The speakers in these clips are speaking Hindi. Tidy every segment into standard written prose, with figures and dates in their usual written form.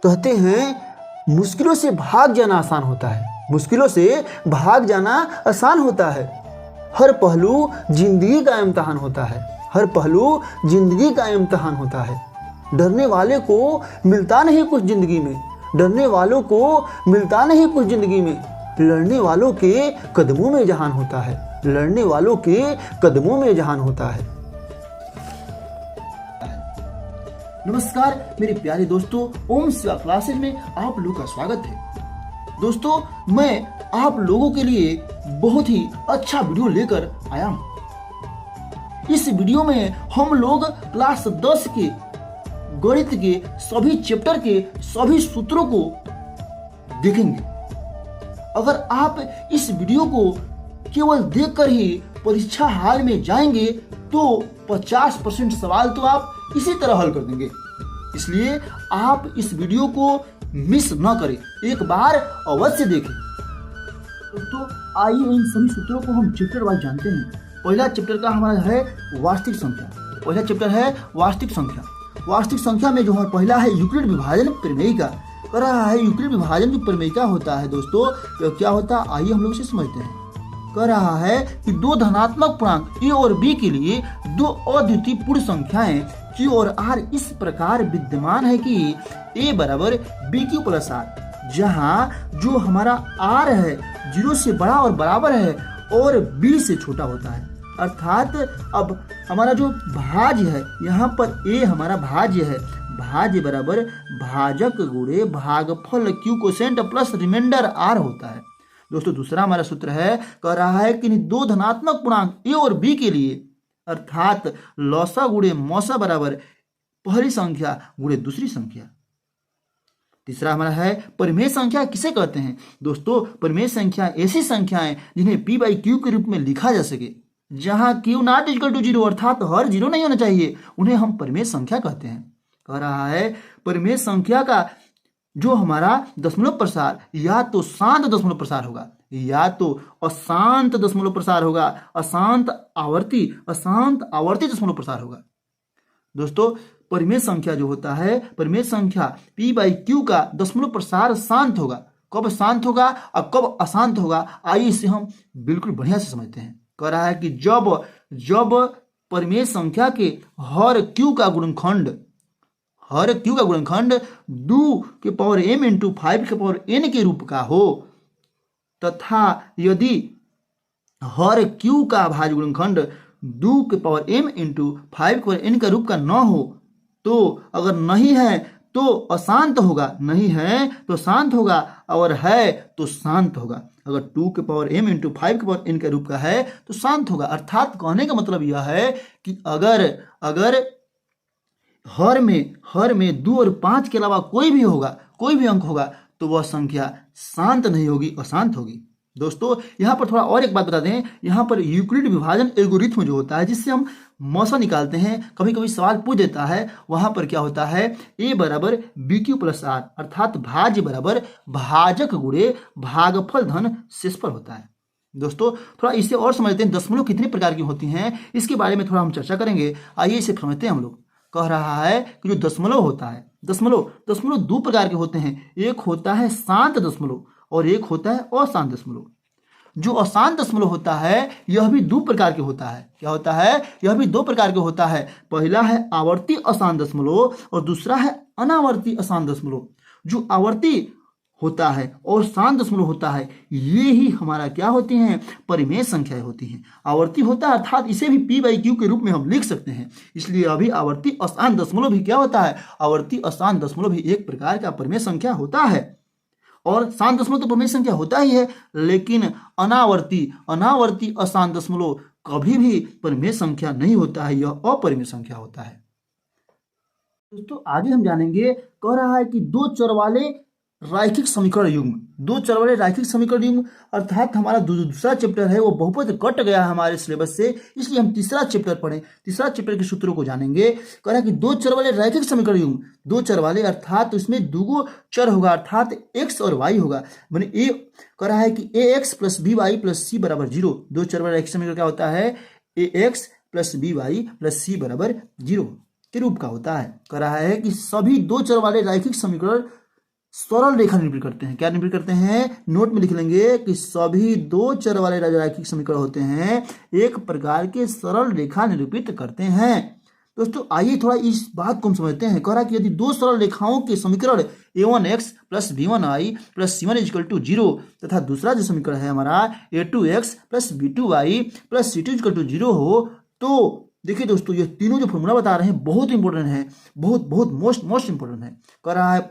कहते हैं मुश्किलों से भाग जाना आसान होता है, मुश्किलों से भाग जाना आसान होता है। हर पहलू जिंदगी का इम्तिहान होता है, हर पहलू जिंदगी का इम्तिहान होता है। डरने वाले को मिलता नहीं कुछ जिंदगी में, डरने वालों को मिलता नहीं कुछ जिंदगी में। लड़ने वालों के कदमों में जहान होता है, लड़ने वालों के कदमों में जहान होता है। नमस्कार मेरे प्यारे दोस्तों, ओम शिवा क्लासेज में आप लोगों का स्वागत है। दोस्तों, मैं आप लोगों के लिए बहुत ही अच्छा वीडियो लेकर आया हूं। इस वीडियो में हम लोग क्लास 10 के गणित के सभी चैप्टर के सभी सूत्रों को देखेंगे। अगर आप इस वीडियो को केवल देखकर ही परीक्षा हाल में जाएंगे तो 50% सवाल तो आप इसी तरह हल कर देंगे। इसलिए आप इस वीडियो को मिस न करें, एक बार अवश्य देखें। दोस्तों, आइए इन सभी सूत्रों को हम चैप्टर वाइज जानते हैं। पहला चैप्टर का हमारा है वास्तविक संख्या। पहला चैप्टर है वास्तविक संख्या। वास्तविक संख्या में जो है पहला है यूक्लिड विभाजन प्रमेयिका। कर रहा है यूक्लिड विभाजन जो प्रमेयिका होता है दोस्तों, तो क्या होता है आइए हम लोग इसे समझते हैं। कह रहा है कि दो धनात्मक पूर्णांक ए और बी के लिए दो अद्वितीय पूर्ण संख्याएं Q और R इस प्रकार विद्यमान है कि A बराबर BQ प्लस R, जहां जो हमारा R है 0 से बड़ा और बराबर है और B से छोटा होता है। अर्थात अब हमारा जो भाज्य है, यहाँ पर A हमारा भाज्य है, भाज्य बराबर भाजक गुणे भागफल Q quotient plus remainder R होता है। दोस्तों, दूसरा हमारा सूत्र है, कह रहा है कि दो धनात्मक पूर्णांक A और B के लिए अर्थात लौसा गुणे मौसा बराबर पहली संख्या गुणे दूसरी संख्या। तीसरा हमारा है परिमेय संख्या किसे कहते हैं। दोस्तों, परिमेय संख्या ऐसी संख्याएं जिन्हें P बाई Q के रूप में लिखा जा सके, जहां Q नॉट इक्वल टू 0 अर्थात हर 0 नहीं होना चाहिए, उन्हें हम परिमेय संख्या कहते हैं। कह रहा है परिमेय संख्या का जो हमारा दशमलव प्रसार या तो शांत दशमलव प्रसार होगा या तो अशांत दशमलव प्रसार होगा, अशांत आवर्ती दशमलव प्रसार होगा। दोस्तों, परिमेय संख्या जो होता है, परिमेय संख्या P बाई Q का दशमलव प्रसार शांत होगा। कब शांत होगा और कब अशांत होगा, आइए इसे हम बिल्कुल बढ़िया से समझते हैं। कह रहा है कि जब परिमेय संख्या के हर Q का गुणनखंड 2 के पावर m इंटू 5 के पावर n के रूप का हो तथा यदि हर Q का भाज्य गुणनखंड 2 के पावर m इंटू 5 के पावर n का रूप का न हो तो अगर नहीं है तो अशांत होगा, नहीं है तो शांत होगा, और है तो शांत होगा। अगर 2 के पावर m इंटू 5 के पावर n का रूप का है तो शांत होगा। अर्थात कहने का मतलब यह है कि अगर हर में 2 और 5 के अलावा कोई भी अंक होगा तो वह संख्या शांत नहीं होगी, अशांत होगी। दोस्तों, यहाँ पर थोड़ा और एक बात बता दें, यहाँ पर यूक्लिड विभाजन एल्गोरिथ्म जो होता है जिससे हम मौसा निकालते हैं, कभी कभी सवाल पूछ देता है, वहां पर क्या होता है A बराबर BQ प्लस R अर्थात भाज्य बराबर भाजक गुणे भागफल धन शेषफल होता है। दोस्तों, थोड़ा इसे और समझते हैं, दशमलव कितने प्रकार की होती हैं इसके बारे में थोड़ा हम चर्चा करेंगे। आइए इसे समझते हैं हम लोग। कह रहा है कि जो दशमलव होता है, दशमलव दो प्रकार के होते हैं, एक होता है शांत दशमलव और एक होता है अशांत दशमलव। जो अशांत दशमलव होता है यह भी दो प्रकार के होता है। क्या होता है? यह भी दो प्रकार के होता है। पहला है आवर्ती अशांत दशमलव और दूसरा है अनावर्ती अशांत दशमलव। जो आवर्ती होता है और शांत दशमलव होता है, ये ही हमारा क्या होती हैं? परिमेय संख्याएं होती हैं। आवर्ती होता है अर्थात इसे भी P बाई Q के रूप में हम लिख सकते हैं। इसलिए अभी आवर्ती अशांत दशमलव भी क्या होता है? आवर्ती अशांत दशमलव भी एक प्रकार का परिमेय संख्या होता है। और शांत दशमलव तो परिमेय संख्या होता ही है, लेकिन अनावर्ती अशांत दशमलव कभी भी परिमेय संख्या नहीं होता है, यह अपरिमेय संख्या होता है। दोस्तों, आगे हम जानेंगे, कह रहा है कि दो चर वाले रैखिक समीकरण युग्म अर्थात हमारा दूसरा चैप्टर है वो बहुपद कट गया है हमारे सिलेबस से, इसलिए हम तीसरा चैप्टर पढ़ें, तीसरा चैप्टर के सूत्रों को जानेंगे। कह रहा है कि दो चर वाले रैखिक समीकरण युग्म, दो चर वाले अर्थात तो इसमें दो चर होगा अर्थात x और y होगा। मैंने ए कह रहा है कि ax plus B Y plus C बराबर 0। दो चर वाले रैखिक समीकरण क्या होता है? ax plus B Y plus C बराबर 0 के रूप का होता है। कह रहा है कि सभी दो चर वाले रैखिक समीकरण सरल रेखा निरूपित करते हैं। क्या निरूपित करते हैं? नोट में लिख लेंगे कि सभी दो चर वाले रैखिक समीकरण होते हैं एक प्रकार के सरल रेखा निरूपित करते हैं। दोस्तों आइए थोड़ा इस बात को हम समझते हैं। कह रहा कि यदि दो सरल रेखाओं के समीकरण a1x plus b1i plus c1 equal to 0 तथा दूसरा जो समीकरण है हमारा a2x plus b2y plus c2 equal to 0 हो, तो देखिए दोस्तों ये तीनों जो फॉर्मूला बता रहे हैं बहुत इंपॉर्टेंट है, बहुत मोस्ट इंपॉर्टेंट है। कह रहा है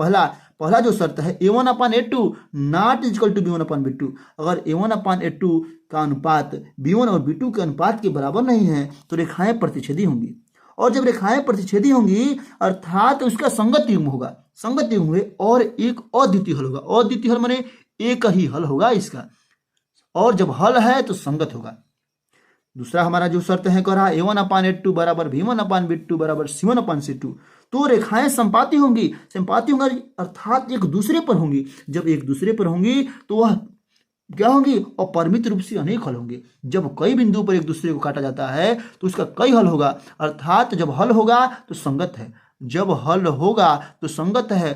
पहला जो शर्त है a1 upon a2 not equal to b1 upon b2। अगर a1 अपान a2 का अनुपात b1 और b2 के अनुपात के बराबर नहीं है तो रेखाएं प्रतिच्छेदी होंगी, और जब रेखाएं प्रतिच्छेदी होंगी अर्थात उसका संगत युग्म होगा। संगत युग्म हुए और एक अद्वितीय हल होगा। अद्वितीय हल माने एक ही हल होगा इसका, और जब हल है तो संगत होगा। दूसरा हमारा जो शर्त है कह रहा है a1 अपान a2 बराबर b1 अपान b2 बराबर c1 अपान c2, तो रेखाएं संपाती होंगी अर्थात एक दूसरे पर होंगी। जब एक दूसरे पर होंगी तो वह क्या होंगी? अपरिमित रूप से अनेक हल होंगे। जब कई बिंदु पर एक दूसरे को काटा जाता है तो उसका कई हल होगा, अर्थात जब हल होगा तो संगत है। जब हल होगा तो संगत है।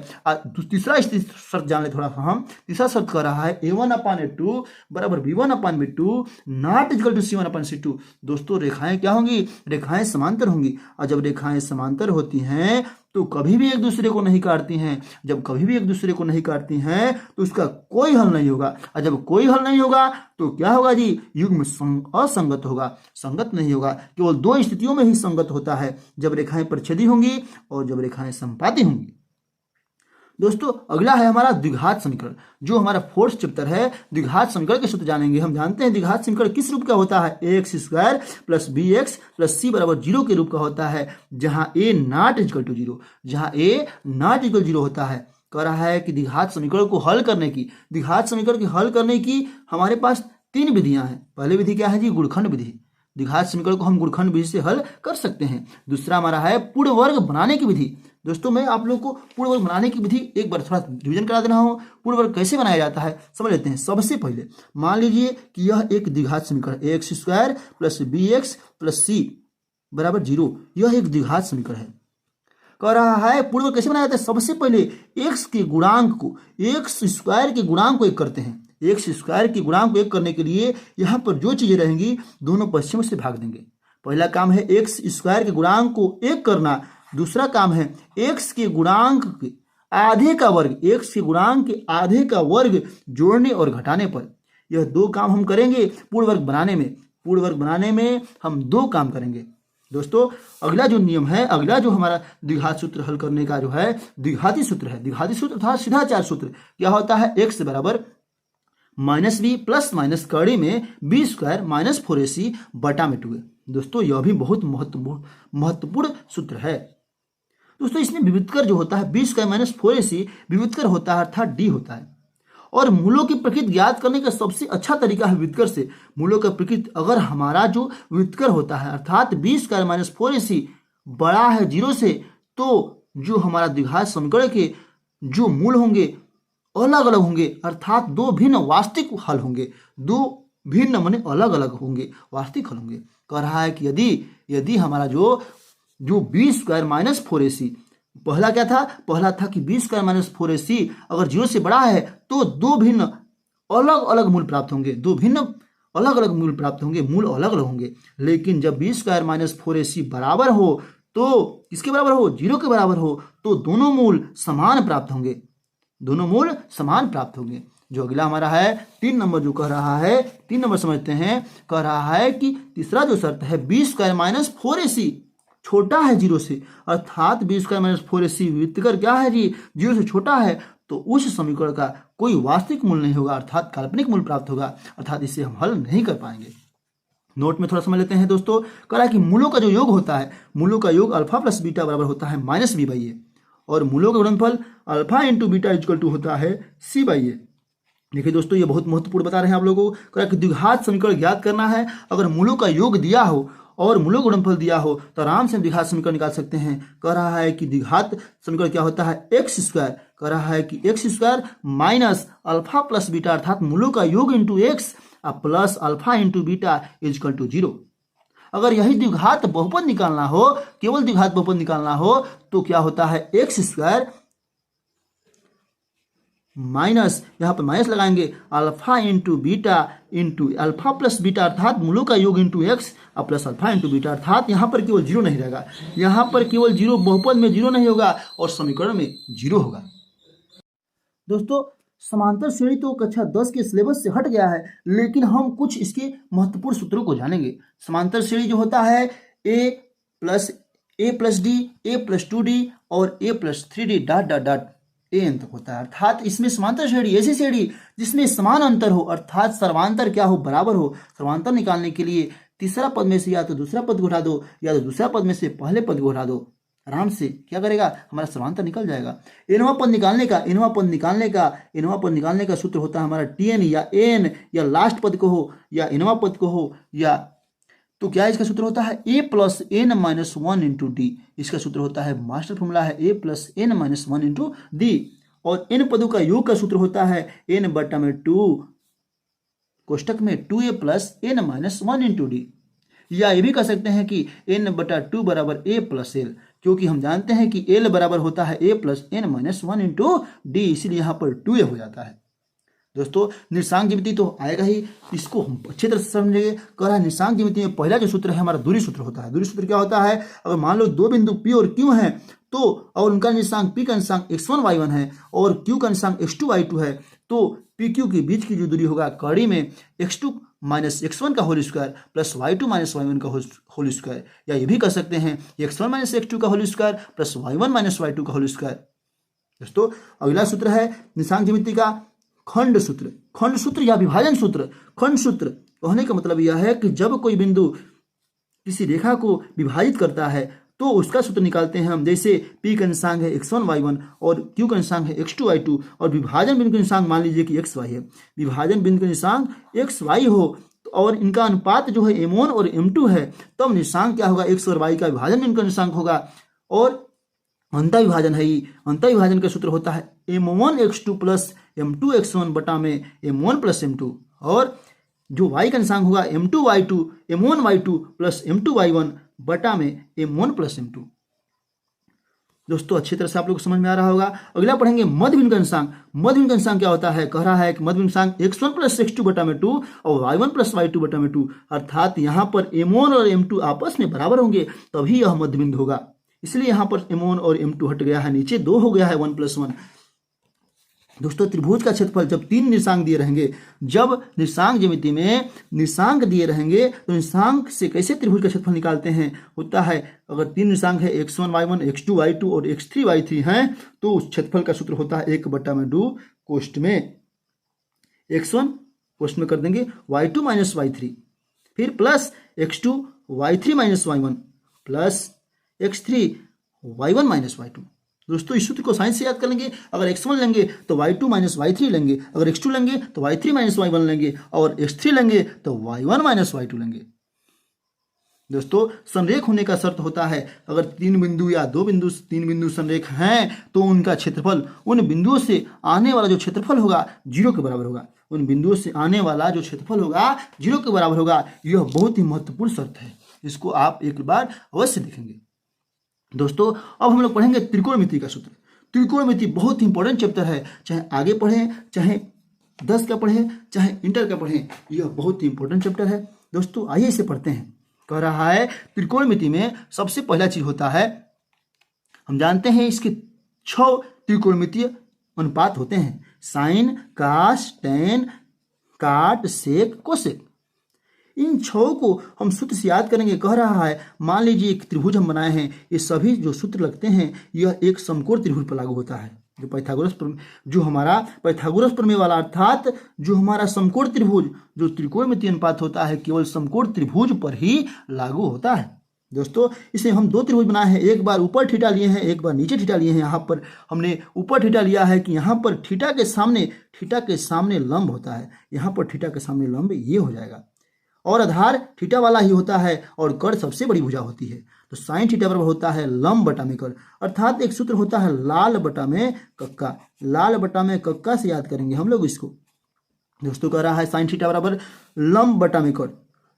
तीसरा शर्त जान ले थोड़ा सा हम। तीसरा शर्त कर रहा है a1 अपान a2 बराबर b1 upon b2 not equal to c1 upon c2। दोस्तों रेखाएं क्या होंगी? रेखाएं समांतर होंगी, और जब रेखाएं समांतर होती हैं तो कभी भी एक दूसरे को नहीं काटती हैं। जब कभी भी एक दूसरे को नहीं काटती हैं तो उसका कोई हल नहीं होगा, और जब कोई हल नहीं होगा तो क्या होगा जी? युग्म असंगत होगा, संगत नहीं होगा। केवल दो स्थितियों में ही संगत होता है, जब रेखाएं प्रतिच्छेदी होंगी और जब रेखाएं संपाती होंगी। दोस्तों अगला है हमारा द्विघात समीकरण, जो हमारा फोर्थ चैप्टर है। द्विघात समीकरण के सूत्र जानेंगे। हम जानते हैं द्विघात समीकरण किस रूप का होता है? ax square plus bx plus c बराबर 0 के रूप का होता है, जहां a नॉट इक्वल टू 0, जहां a नॉट इक्वल 0 होता है। कह रहा है कि द्विघात समीकरण को हल करने की हमारे पास तीन विधियां हैं। पहली विधि क्या है जी? गुणनखंड विधि। द्विघात समीकरण को हम गुणनखंड विधि से हल कर सकते हैं। दूसरा हमारा है पूर्ण वर्ग बनाने की विधि। दोस्तों मैं आप लोग को पूर्ण वर्ग बनाने की विधि एक बार थोड़ा रिवीजन करा देना हो। पूर्ण वर्ग कैसे बनाया जाता है समझ लेते हैं। सबसे पहले मान लीजिए कि यह एक द्विघात समीकरण ax square plus bx plus c बराबर 0, यह एक द्विघात समीकरण है। कह रहा है पूर्ण वर्ग कैसे बनाया जाता है? सबसे पहले x के गुणांक को x स्क्वायर के गुणांक को एक करते हैं। x स्क्वायर के गुणांक को एक करने के लिए यहाँ पर जो चीजें रहेंगी दोनों पश्चिमों से भाग देंगे। पहला काम है x स्क्वायर के गुणांक को एक करना, दूसरा काम है x के गुणांक के आधे का वर्ग, x के गुणांक के आधे का वर्ग जोड़ने और घटाने पर। यह दो काम हम करेंगे पूर्ण वर्ग बनाने में। पूर्ण वर्ग बनाने में हम दो काम करेंगे। दोस्तों अगला जो नियम है, अगला जो हमारा द्विघात सूत्र हल करने का जो है द्विघाती सूत्र है। द्विघाती सूत्र था सीधाचार सूत्र। क्या होता है? x बराबर माइनस बी प्लस माइनस कड़ी में बी स्क्वायर माइनस 4ac बटा में 2a। दोस्तों यह भी बहुत महत्वपूर्ण सूत्र है। दोस्तों इसमें विविधकर जो होता है बी स्क्वायर माइनस 4ac विविधकर होता है अर्थात डी होता है। और मूलों की प्रकृति ज्ञात करने का सबसे अच्छा तरीका है विविधकर से। मूलों का प्रकृति अगर हमारा जो विविधकर होता है अर्थात बी स्क्वायर माइनस 4ac बड़ा है 0 से, तो जो हमारा द्विघात समीकरण के जो मूल होंगे अलग अलग होंगे, अर्थात दो भिन्न वास्तविक हल होंगे। दो भिन्न माने अलग अलग होंगे, वास्तविक हल होंगे। कह रहा है कि यदि हमारा जो बी स्क्वायर माइनस 4ac, पहला क्या था? पहला था कि बी स्क्वायर माइनस 4ac अगर 0 से बड़ा है तो दो भिन्न अलग अलग मूल प्राप्त होंगे। दो भिन्न अलग अलग मूल प्राप्त होंगे, मूल अलग अलग होंगे। लेकिन जब बी स्क्वायर माइनस 4ac बराबर हो तो किसके बराबर हो? 0 के बराबर हो, तो दोनों मूल समान प्राप्त होंगे। दोनों मूल समान प्राप्त होंगे। जो अगला हमारा है 3 नंबर जो कह रहा है, 3 नंबर समझते हैं। कह रहा है कि तीसरा जो शर्त है बी स्क्वायर माइनस 4ac छोटा है 0 से, अर्थात बी स्क्वायर माइनस 4ac विविधकर क्या है जी? 0 से छोटा है, तो उस समीकरण का कोई वास्तविक मूल नहीं होगा, अर्थात काल्पनिक मूल प्राप्त होगा, अर्थात इसे हम हल नहीं कर पाएंगे। नोट में थोड़ा समझ लेते हैं दोस्तों। कह रहा है कि मूलों का जो योग होता है, मूलों का योग अल्फा प्लस बीटा बराबर होता है माइनस बी बाई ए, और मूलों का गुणनफल alpha into beta equal to होता है सी बाई ए। देखिए दोस्तों ये बहुत महत्वपूर्ण बता रहे हैं आप लोगों को। कह रहा है कि द्विघात समीकरण ज्ञात करना है। अगर मूलों का योग दिया हो और मूलों का गुणनफल दिया हो तो आराम से हम द्विघात समीकरण निकाल सकते हैं। कह रहा है कि द्विघात समीकरण क्या होता है? X square. कह रहा है कि x square minus alpha plus beta अर्थात मूलों का योग into x plus alpha into beta equal to 0। अगर यही द्विघात बहुपद निकालना हो, केवल द्विघात बहुपद निकालना हो, तो क्या होता है? एक्स स्क्वायर माइनस, यहाँ पर माइनस लगाएंगे, alpha into beta into alpha plus beta अर्थात मूलों का योग इंटू एक्स और प्लस अल्फा इंटू बीटा अर्थात यहाँ पर केवल जीरो नहीं रहेगा, यहाँ पर केवल जीरो, बहुपद में जीरो नहीं होगा और समीकरण में जीरो होगा। दोस्तों समांतर श्रेणी तो कक्षा 10 के सिलेबस से हट गया है, लेकिन हम कुछ इसके महत्वपूर्ण सूत्रों को जानेंगे। समांतर श्रेणी जो होता है A plus D, A plus 2d और A plus 3d dot dot dot A N तक होता है। अर्थात इसमें समांतर श्रेणी ऐसी श्रेणी जिसमें समान अंतर हो, अर्थात सर्वांतर क्या हो, बराबर हो। सर्वांतर निकालने के लिए तीसरा पद में से या तो दूसरा पद को उठा दो या तो दूसरा पद में से पहले पद को उठा दो, आराम से क्या करेगा, हमारा सर्वांतर निकल जाएगा। इनवा पद निकालने का सूत्र होता है हमारा टीएन या एन, या लास्ट पद को हो या इनवा पद को हो, या तो क्या इसका सूत्र होता है A plus N minus 1 into D. इसका सूत्र होता है, मास्टर फॉर्मूला है A plus N minus 1 into D. और इन पदों का योग का सूत्र होता है एन बटा में 2 कोष्टक में 2a plus N minus 1 into d. या ये भी कह सकते हैं कि n बटा 2 बराबर a प्लस एल, क्योंकि हम जानते हैं कि l बराबर होता है a plus N minus 1 into d, इसीलिए यहाँ पर 2a हो जाता है। दोस्तों निर्देशांक ज्यामिति तो आएगा ही, इसको हम अच्छी तरह से समझेंगे। कह रहा है निर्देशांक ज्यामिति में पहला जो सूत्र है हमारा दूरी सूत्र होता है। दूरी सूत्र क्या होता है, अगर मान लो दो बिंदु P और Q हैं तो, और उनका निर्देशांक P का निर्देशांक x1 y1 है और Q का निर्देशांक x2 y2 है, तो PQ के बीच की जो दूरी होगा कड़ी में x2 माइनस x1 का whole square plus y2 minus y1 का होल स्क्वायर, या ये भी कर सकते हैं x1 माइनस x2 का whole square plus y1 minus y2 का होल स्क्वायर। दोस्तों अगला सूत्र है निर्देशांक ज्यामिति का खंड सूत्र। खंड सूत्र या विभाजन सूत्र। खंड सूत्र कहने का मतलब यह है कि जब कोई बिंदु किसी रेखा को विभाजित करता है तो उसका सूत्र निकालते हैं हम। जैसे P का निर्देशांक है x1 y1 और Q का निर्देशांक है x2 y2 और विभाजन बिंदु का निर्देशांक मान लीजिए कि xy है। विभाजन बिंदु का निर्देशांक xy हो और इनका अनुपात जो है m1 और m2 है, तब निर्देशांक क्या होगा, x और y का विभाजन बिंदु का निर्देशांक होगा। और अंतर विभाजन है ही, अंतर विभाजन का सूत्र होता है m1 x2 plus m2 x1 बटा में m1 प्लस m2, और जो y का निर्देशांक होगा m2 y2 m1 y2 plus m2 y1 बटा में m1 प्लस m2। दोस्तों अच्छी तरह से आप लोग को समझ में आ रहा होगा। अगला पढ़ेंगे मध्य बिंदु का निर्देशांक। मध्य बिंदु का निर्देशांक क्या होता है, कह रहा है कि मध्य बिंदु निर्देशांक x1 प्लस x2 बटा में 2 और y1 प्लस y2 बटा में 2, अर्थात यहाँ पर m1 और m2 आपस में बराबर होंगे तभी यह मध्य बिंदु होगा। इसलिए यहाँ पर m1 और m2 हट गया है, नीचे 2 हो गया है 1 प्लस 1। दोस्तों त्रिभुज का क्षेत्रफल जब 3 निर्देशांक दिए रहेंगे, जब निर्देशांक ज्यामिति में निर्देशांक दिए रहेंगे तो निर्देशांक से कैसे त्रिभुज का क्षेत्रफल निकालते हैं, होता है अगर 3 निर्देशांक है x1 y1 x2 y2 और x3 y3 हैं तो उस क्षेत्रफल का सूत्र होता है 1 बटा में 2 कोष्ठ में x1 कोष्ठ में कर देंगे y2 माइनस y3, फिर plus x2 y3 minus y1 plus x3 y1 minus y2। दोस्तों इस सूत्र को साइंस से याद कर लेंगे। अगर x1 लेंगे तो y2 माइनस y3 लेंगे, अगर x2 लेंगे तो y3 माइनस y1 लेंगे, और x3 लेंगे तो y1 माइनस y2 लेंगे। दोस्तों संरेख होने का शर्त होता है अगर 3 बिंदु या 3 बिंदु संरेख हैं तो उनका क्षेत्रफल उन बिंदुओं से आने वाला जो क्षेत्रफल होगा 0 के बराबर होगा। उन बिंदुओं से आने वाला जो क्षेत्रफल होगा 0 के बराबर होगा। यह बहुत ही महत्वपूर्ण शर्त है, इसको आप एक बार अवश्य देखेंगे। दोस्तों अब हम लोग पढ़ेंगे त्रिकोणमिति का सूत्र। त्रिकोणमिति बहुत ही इंपॉर्टेंट चैप्टर है, चाहे आगे पढ़ें, चाहे 10 का पढ़ें, चाहे इंटर का पढ़ें, यह बहुत ही इंपॉर्टेंट चैप्टर है। दोस्तों आइए इसे पढ़ते हैं। कह रहा है त्रिकोणमिति में सबसे पहला चीज होता है, हम जानते हैं इसके 6 त्रिकोणमितीय अनुपात होते हैं, साइन, कास, टेन, काट, सेक, कोसेक। इन 6 को हम सूत्र से याद करेंगे। कह रहा है मान लीजिए एक त्रिभुज हम बनाए हैं, ये सभी जो सूत्र लगते हैं यह एक समकोण त्रिभुज पर लागू होता है। जो पाइथागोरस जो हमारा पाइथागोरस प्रमेय वाला, अर्थात जो हमारा समकोण त्रिभुज जो त्रिकोणमितीय अनुपात होता है केवल समकोण त्रिभुज पर ही लागू होता है। दोस्तों इसे हम 2 त्रिभुज बनाए हैं, एक बार ऊपर थीटा लिए हैं, एक बार नीचे थीटा लिए हैं। यहाँ पर हमने ऊपर थीटा लिया है कि यहाँ पर थीटा के सामने लंब होता है, यहाँ पर थीटा के सामने लंब ये हो जाएगा, और आधार थीटा वाला ही होता है और कर्ण सबसे बड़ी भुजा होती है। तो साइन थीटा बराबर होता है लंब बटा में कर्ण, अर्थात एक सूत्र होता है लाल बटा में कक्का। लाल बटा में कक्का से याद करेंगे हम लोग इसको। दोस्तों कह रहा है साइन थीटा बराबर लंब बटा में कर्ण,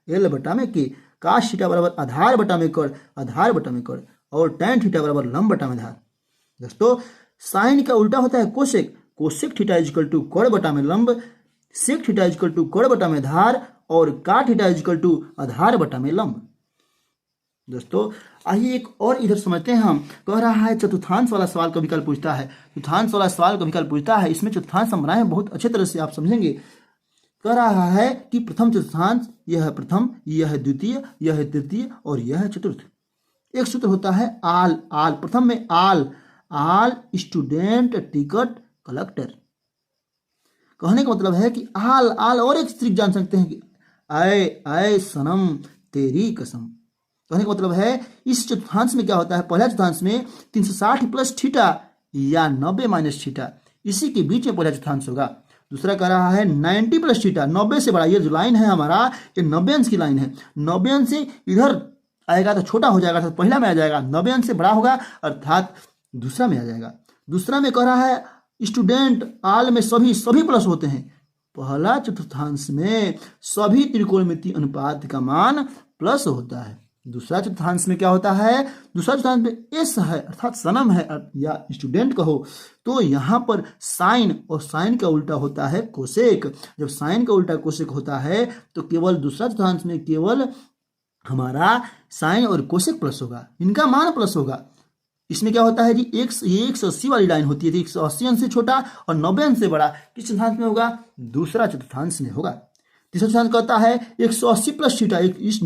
एल बटा में के, काश थीटा बराबर आधार बटा में कर्ण, आधार बटा में कर्ण, और टैन थीटा बराबर लंब बटा में आधार। दोस्तों साइन का उल्टा होता है cosec, cosec theta is equal to कोण बटा में लंब, sec theta is equal to कोण बटा में आधार और cot theta is equal to आधार बटा में लंब। दोस्तों आइए एक और इधर समझते हैं हम। कह रहा है चतुर्थांश वाला सवाल का विकल्प पूछता है, चतुर्थांश वाला सवाल का विकल्प पूछता है। इसमें चतुर्थांश हम बनाए बहुत अच्छे तरह से आप समझेंगे। कह रहा है कि प्रथम चतुर्थांश, यह है प्रथम, यह है द्वितीय, यह है तृतीय और यह है चतुर्थ। एक सूत्र होता है आल। आल प्रथम में आल, आल स्टूडेंट टिकट कलेक्टर। कहने का मतलब है कि आल आल और एक ट्रिक जान सकते हैं कि आए आए सनम तेरी कसम। कहने का मतलब है इस चतुर्थांश में क्या होता है, पहला चतुर्थांश में 360 प्लस थीटा या 90 माइनस थीटा, इसी के बीच में पहला चतुर्थांश होगा। दूसरा कह रहा है 90 प्लस थीटा, 90 से बड़ा। ये जो लाइन है हमारा, ये 90 अंश की लाइन है। 90 अंश से इधर आएगा तो छोटा हो जाएगा, अर्थात पहला में आ जाएगा। 90 अंश से बड़ा होगा अर्थात दूसरा में आ जाएगा। दूसरा में कह रहा है स्टूडेंट, आल में सभी सभी प्लस होते हैं। पहला चतुर्थांश में सभी त्रिकोणमितीय अनुपात का मान प्लस होता है। दूसरा चतुर्थांश में क्या होता है, दूसरा चतुर्थांश में एस है अर्थात सनम है या स्टूडेंट कहो तो यहाँ पर साइन, और साइन का उल्टा होता है कोसेक। जब साइन का उल्टा कोसेक होता है तो केवल दूसरा चतुर्थांश में केवल हमारा साइन और कोसेक प्लस होगा, इनका मान प्लस होगा। इसमें क्या होता है जी, ये 180 वाली लाइन होती है, 180 अंश से छोटा और 90 अंश से बड़ा किस चतुर्थांश में होगा, दूसरा चतुर्थांश में होगा। तीसरा चतुर्थांश कहता है 180 प्लस थीटा, इस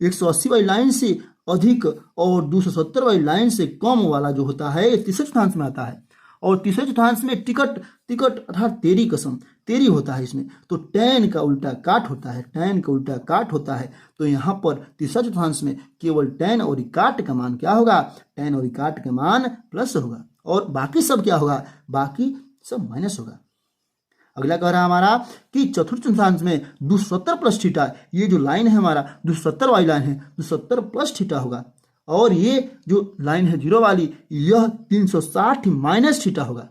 180 वाली लाइन से अधिक और 270 वाली लाइन से कम वाला जो होता है ये तीसरे चतुर्थांश में आता है। और तीसरे चतुर्थांश में टिकट टिकट अर्थात तेरी कसम, तेरी होता है इसमें, तो टैन का उल्टा काट होता है, टैन का उल्टा काट होता है। तो यहाँ पर तीसरा चतुर्थांश में केवल टैन और काट का मान क्या होगा, टैन और काट का मान प्लस होगा और बाकी सब क्या होगा, बाकी सब माइनस होगा। अगला कह रहा है हमारा कि चतुर्थ चतुर्थांश में 270 प्लस थीटा, ये जो लाइन है हमारा 270 वाली लाइन है, 270 प्लस थीटा होगा। और ये जो लाइन है जीरो वाली, यह 360 माइनस थीटा होगा,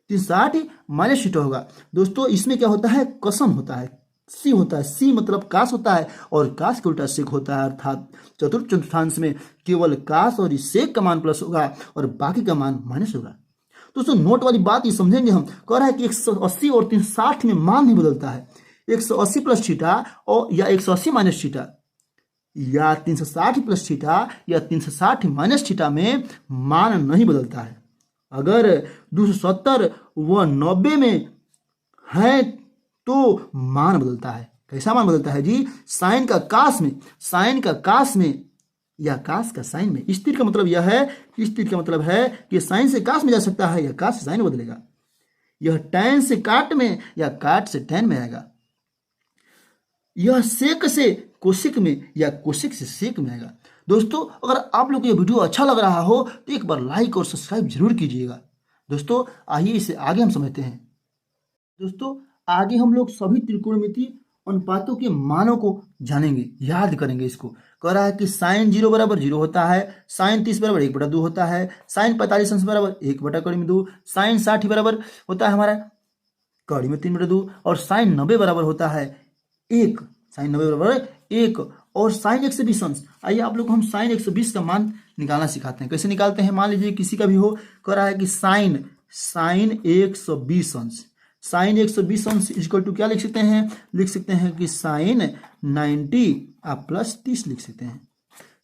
360 माइनस थीटा होगा। दोस्तों इसमें क्या होता है, कसम होता है, सी होता है, सी मतलब काश होता है और काश के उल्टा सेक होता है। अर्थात चतुर्थ चतुर्थांश में केवल काश और सेक का मान प्लस होगा और बाकी का मान माइनस होगा। दोस्तों नोट वाली बात ये समझेंगे हम। कह रहा है कि 180 और 360 में मान नहीं बदलता है। 180 प्लस थीटा और या 180 माइनस थीटा या 360 प्लस थीटा या 360 माइनस थीटा में मान नहीं बदलता है। अगर 270 व 90 में है तो मान बदलता है। कैसा मान बदलता है जी, साइन का काश में, साइन का काश में या काश का साइन में। इस तीर का मतलब यह है, इस तीर का मतलब है कि साइन से काश में जा सकता है या काश से साइन में बदलेगा। यह टैन से काट में या काट से टैन में आएगा। यह सेक से कोशिक में या कोशिक से सेक में आएगा। दोस्तों अगर आप लोग को यह वीडियो अच्छा लग रहा हो तो एक बार लाइक और सब्सक्राइब जरूर कीजिएगा। दोस्तों आइए इसे आगे हम समझते हैं। दोस्तों आगे हम लोग सभी त्रिकोणमितीय अनुपातों के मानों को जानेंगे, याद करेंगे। इसको कह रहा है कि साइन 0 बराबर 0 होता है, साइन 30 बराबर 1/2 होता है, साइन 45 अंश बराबर 1/2, साइन 60 बराबर होता है हमारा कड़ी में 3/2 और साइन 90 बराबर होता है 1, साइन 90 बराबर 1 और साइन 120 अंश। आइए आप लोग हम साइन 120 का मान निकालना सिखाते हैं। कैसे निकालते हैं, मान लीजिए किसी का भी हो, कह रहा है कि साइन 120 अंश, साइन 120 अंश इक्वल टू क्या लिख सकते हैं, लिख सकते हैं कि साइन 90 आप प्लस 30 लिख सकते हैं।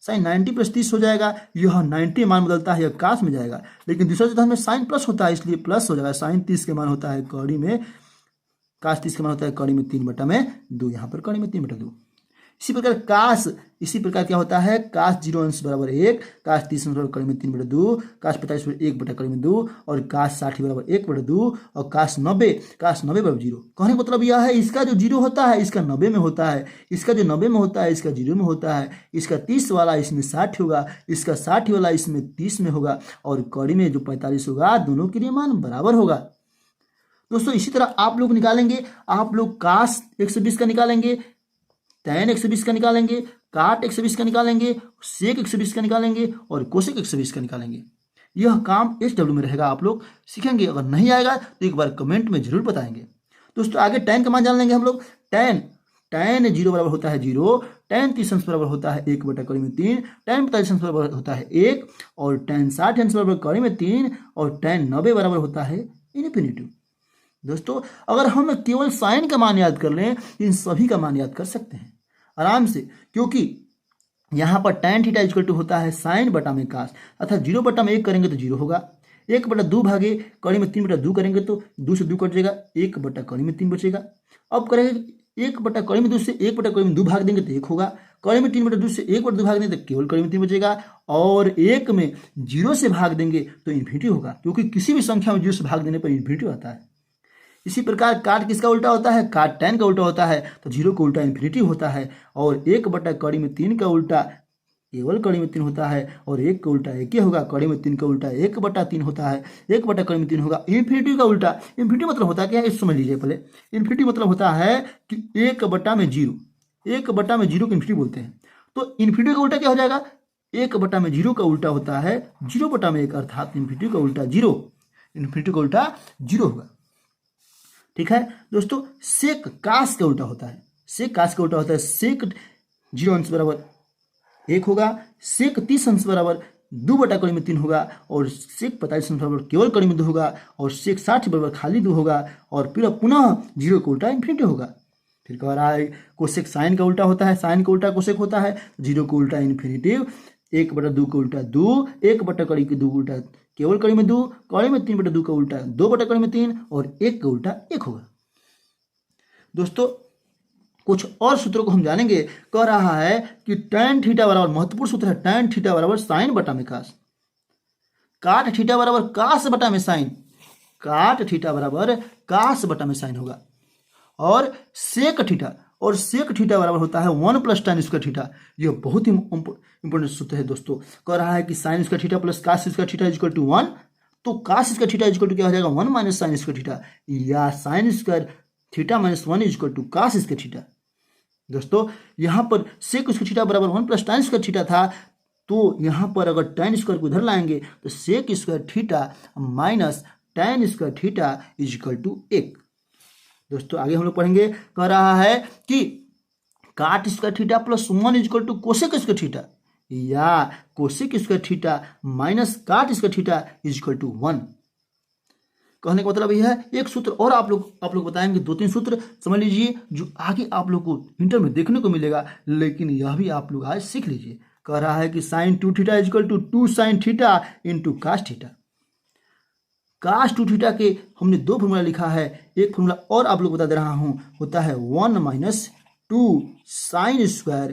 साइन 90 प्लस 30 हो जाएगा। यह 90 मान बदलता है, यह काश में जाएगा, लेकिन दूसरा चतुर्थांश में साइन प्लस होता है इसलिए प्लस हो जाएगा। साइन 30 के मान होता है कड़ी में, काश 30 के मान होता है कड़ी में 3/2, यहाँ पर कड़ी में 3/2। इसी प्रकार काश, इसी प्रकार क्या होता है, काश 0 अंश बराबर 1, काश 30 अंश बराबर कड़ी में 3/2, काश 45 बराबर 1/2 और काश 60 बराबर 1/2 और काश 90 बराबर 0। कहने का मतलब यह है इसका जो 0 होता है इसका 90 में होता है, इसका जो 90 में होता है इसका 0 में होता है, इसका 30 वाला इसमें 60 होगा, इसका 60 वाला इसमें 30 में होगा और कड़ी में जो 45 होगा दोनों के लिए मान बराबर होगा। दोस्तों इसी तरह आप लोग निकालेंगे, आप लोग काश 120 का निकालेंगे, टैन 120 का निकालेंगे, काट 120 का निकालेंगे, सेक 120 का निकालेंगे और कोसेक 120 का निकालेंगे। यह काम SW में रहेगा, आप लोग सीखेंगे। अगर नहीं आएगा तो एक बार कमेंट में जरूर बताएंगे। दोस्तों आगे टैन का मान जान लेंगे हम लोग। टैन 0 बराबर होता है 0, टैन 30 अंश बराबर होता है 1/3, टैन 45 अंश बराबर होता है 1 और टैन 60 अंश बराबर कड़ी में 3 और टैन 90 बराबर होता है इन्फिनिटिव। दोस्तों अगर हम केवल साइन का मान याद कर लें, इन सभी का मान याद कर सकते हैं आराम से, क्योंकि यहाँ पर tan थीटा इक्वल टू होता है साइन बटा में कास, अर्थात 0/1 करेंगे तो 0 होगा, 1/2 भागे कड़ी में 3/2 करेंगे तो 2 से 2 कट जाएगा, 1/कड़ी में 3 बचेगा। अब करेंगे 1/कड़ी में 2 से 1/कड़ी में 2 भाग देंगे तो 1 होगा, कड़ी में 3/2 से 1/2 भाग देंगे तो केवल कड़ी में 3 बचेगा, और 1 में 0 से भाग देंगे तो इन्फिनिटी होगा, क्योंकि किसी भी संख्या में 0 से भाग देने पर इन्फिनिटी आता है। इसी प्रकार काट किसका उल्टा होता है, काट tan का उल्टा होता है, तो 0 का उल्टा इन्फिनिटी होता है, और 1/कड़ी में 3 का उल्टा केवल कड़ी में 3 होता है, और 1 का उल्टा 1 ही होगा, कड़ी में 3 का उल्टा 1/3 होता है, 1/कड़ी में 3 होगा। इन्फिनिटी का उल्टा, इन्फिनिटी मतलब होता है क्या है इस समझ लीजिए पहले। इन्फिनिटी मतलब होता है कि 1/0, 1/0 को इन्फिनिटी बोलते हैं। तो इन्फिनिटी का उल्टा क्या हो जाएगा, 1/0 का उल्टा होता है 0/1, अर्थात इन्फिनिटी का उल्टा 0, इन्फिनिटी का उल्टा 0 होगा। ठीक है दोस्तों, सेक कास का उल्टा होता है, सेक कास का उल्टा होता है सेक 0 अंश बराबर 1 होगा, सेक 30 अंश बराबर 2/कड़ी में 3 होगा, और सेक 45 अंश बराबर केवल कड़ी में 2 होगा, और सेक 60 बराबर खाली 2 होगा, और फिर पुनः 0 का उल्टा इन्फिनिटी होगा। फिर कह रहा है कोसेक साइन का उल्टा होता है, साइन का उल्टा कोसेक होता है, 0 का उल्टा इन्फिनिटिव, 1/2 का उल्टा 2, 1/कड़ी के 2 उल्टा केवल कड़ी में 2, कड़ी में 3/2 का उल्टा 2/कड़ी में 3, और 1 का उल्टा 1 होगा। दोस्तों कुछ और सूत्रों को हम जानेंगे। कह रहा है कि tan थीटा बराबर, महत्वपूर्ण सूत्र है, tan थीटा बराबर साइन बटा में कास, काट थीटा बराबर कास बटा में साइन, काट थीटा बराबर कास बटा में साइन होगा, और सेक थीटा, और सेक थीटा बराबर होता है 1 + tan स्क्वायर थीटा। यह बहुत ही इंपॉर्टेंट सूत्र है दोस्तों। कह रहा है कि sine square theta plus cos square theta equal to 1, तो cos square theta equal to क्या हो जाएगा, 1 - साइन स्क्वायर थीटा, या sine square theta - 1 equal to cos square theta. दोस्तों यहाँ पर सेक स्क्वायर थीटा बराबर 1 + tan स्क्वायर थीटा था, तो यहाँ पर अगर tan स्क्वायर को इधर लाएंगे तो sec square theta minus tan square theta equal to 1। दोस्तों आगे हम लोग पढ़ेंगे। कह रहा है कि cot square theta plus 1 equal to cosec square theta, या cosec square theta minus cot square theta equal to 1। कहने का मतलब यह है, एक सूत्र और आप लोग बताएंगे, 2-3 सूत्र समझ लीजिए जो आगे आप लोग को इंटर में देखने को मिलेगा, लेकिन यह भी आप लोग आज सीख लीजिए। कह रहा है कि sine 2 theta equal to 2 sine theta into cos theta. Cos 2 theta के हमने 2 फॉर्मूला लिखा है, एक फॉर्मूला और आप लोग बता दे रहा हूं, होता है 1 - 2 sign square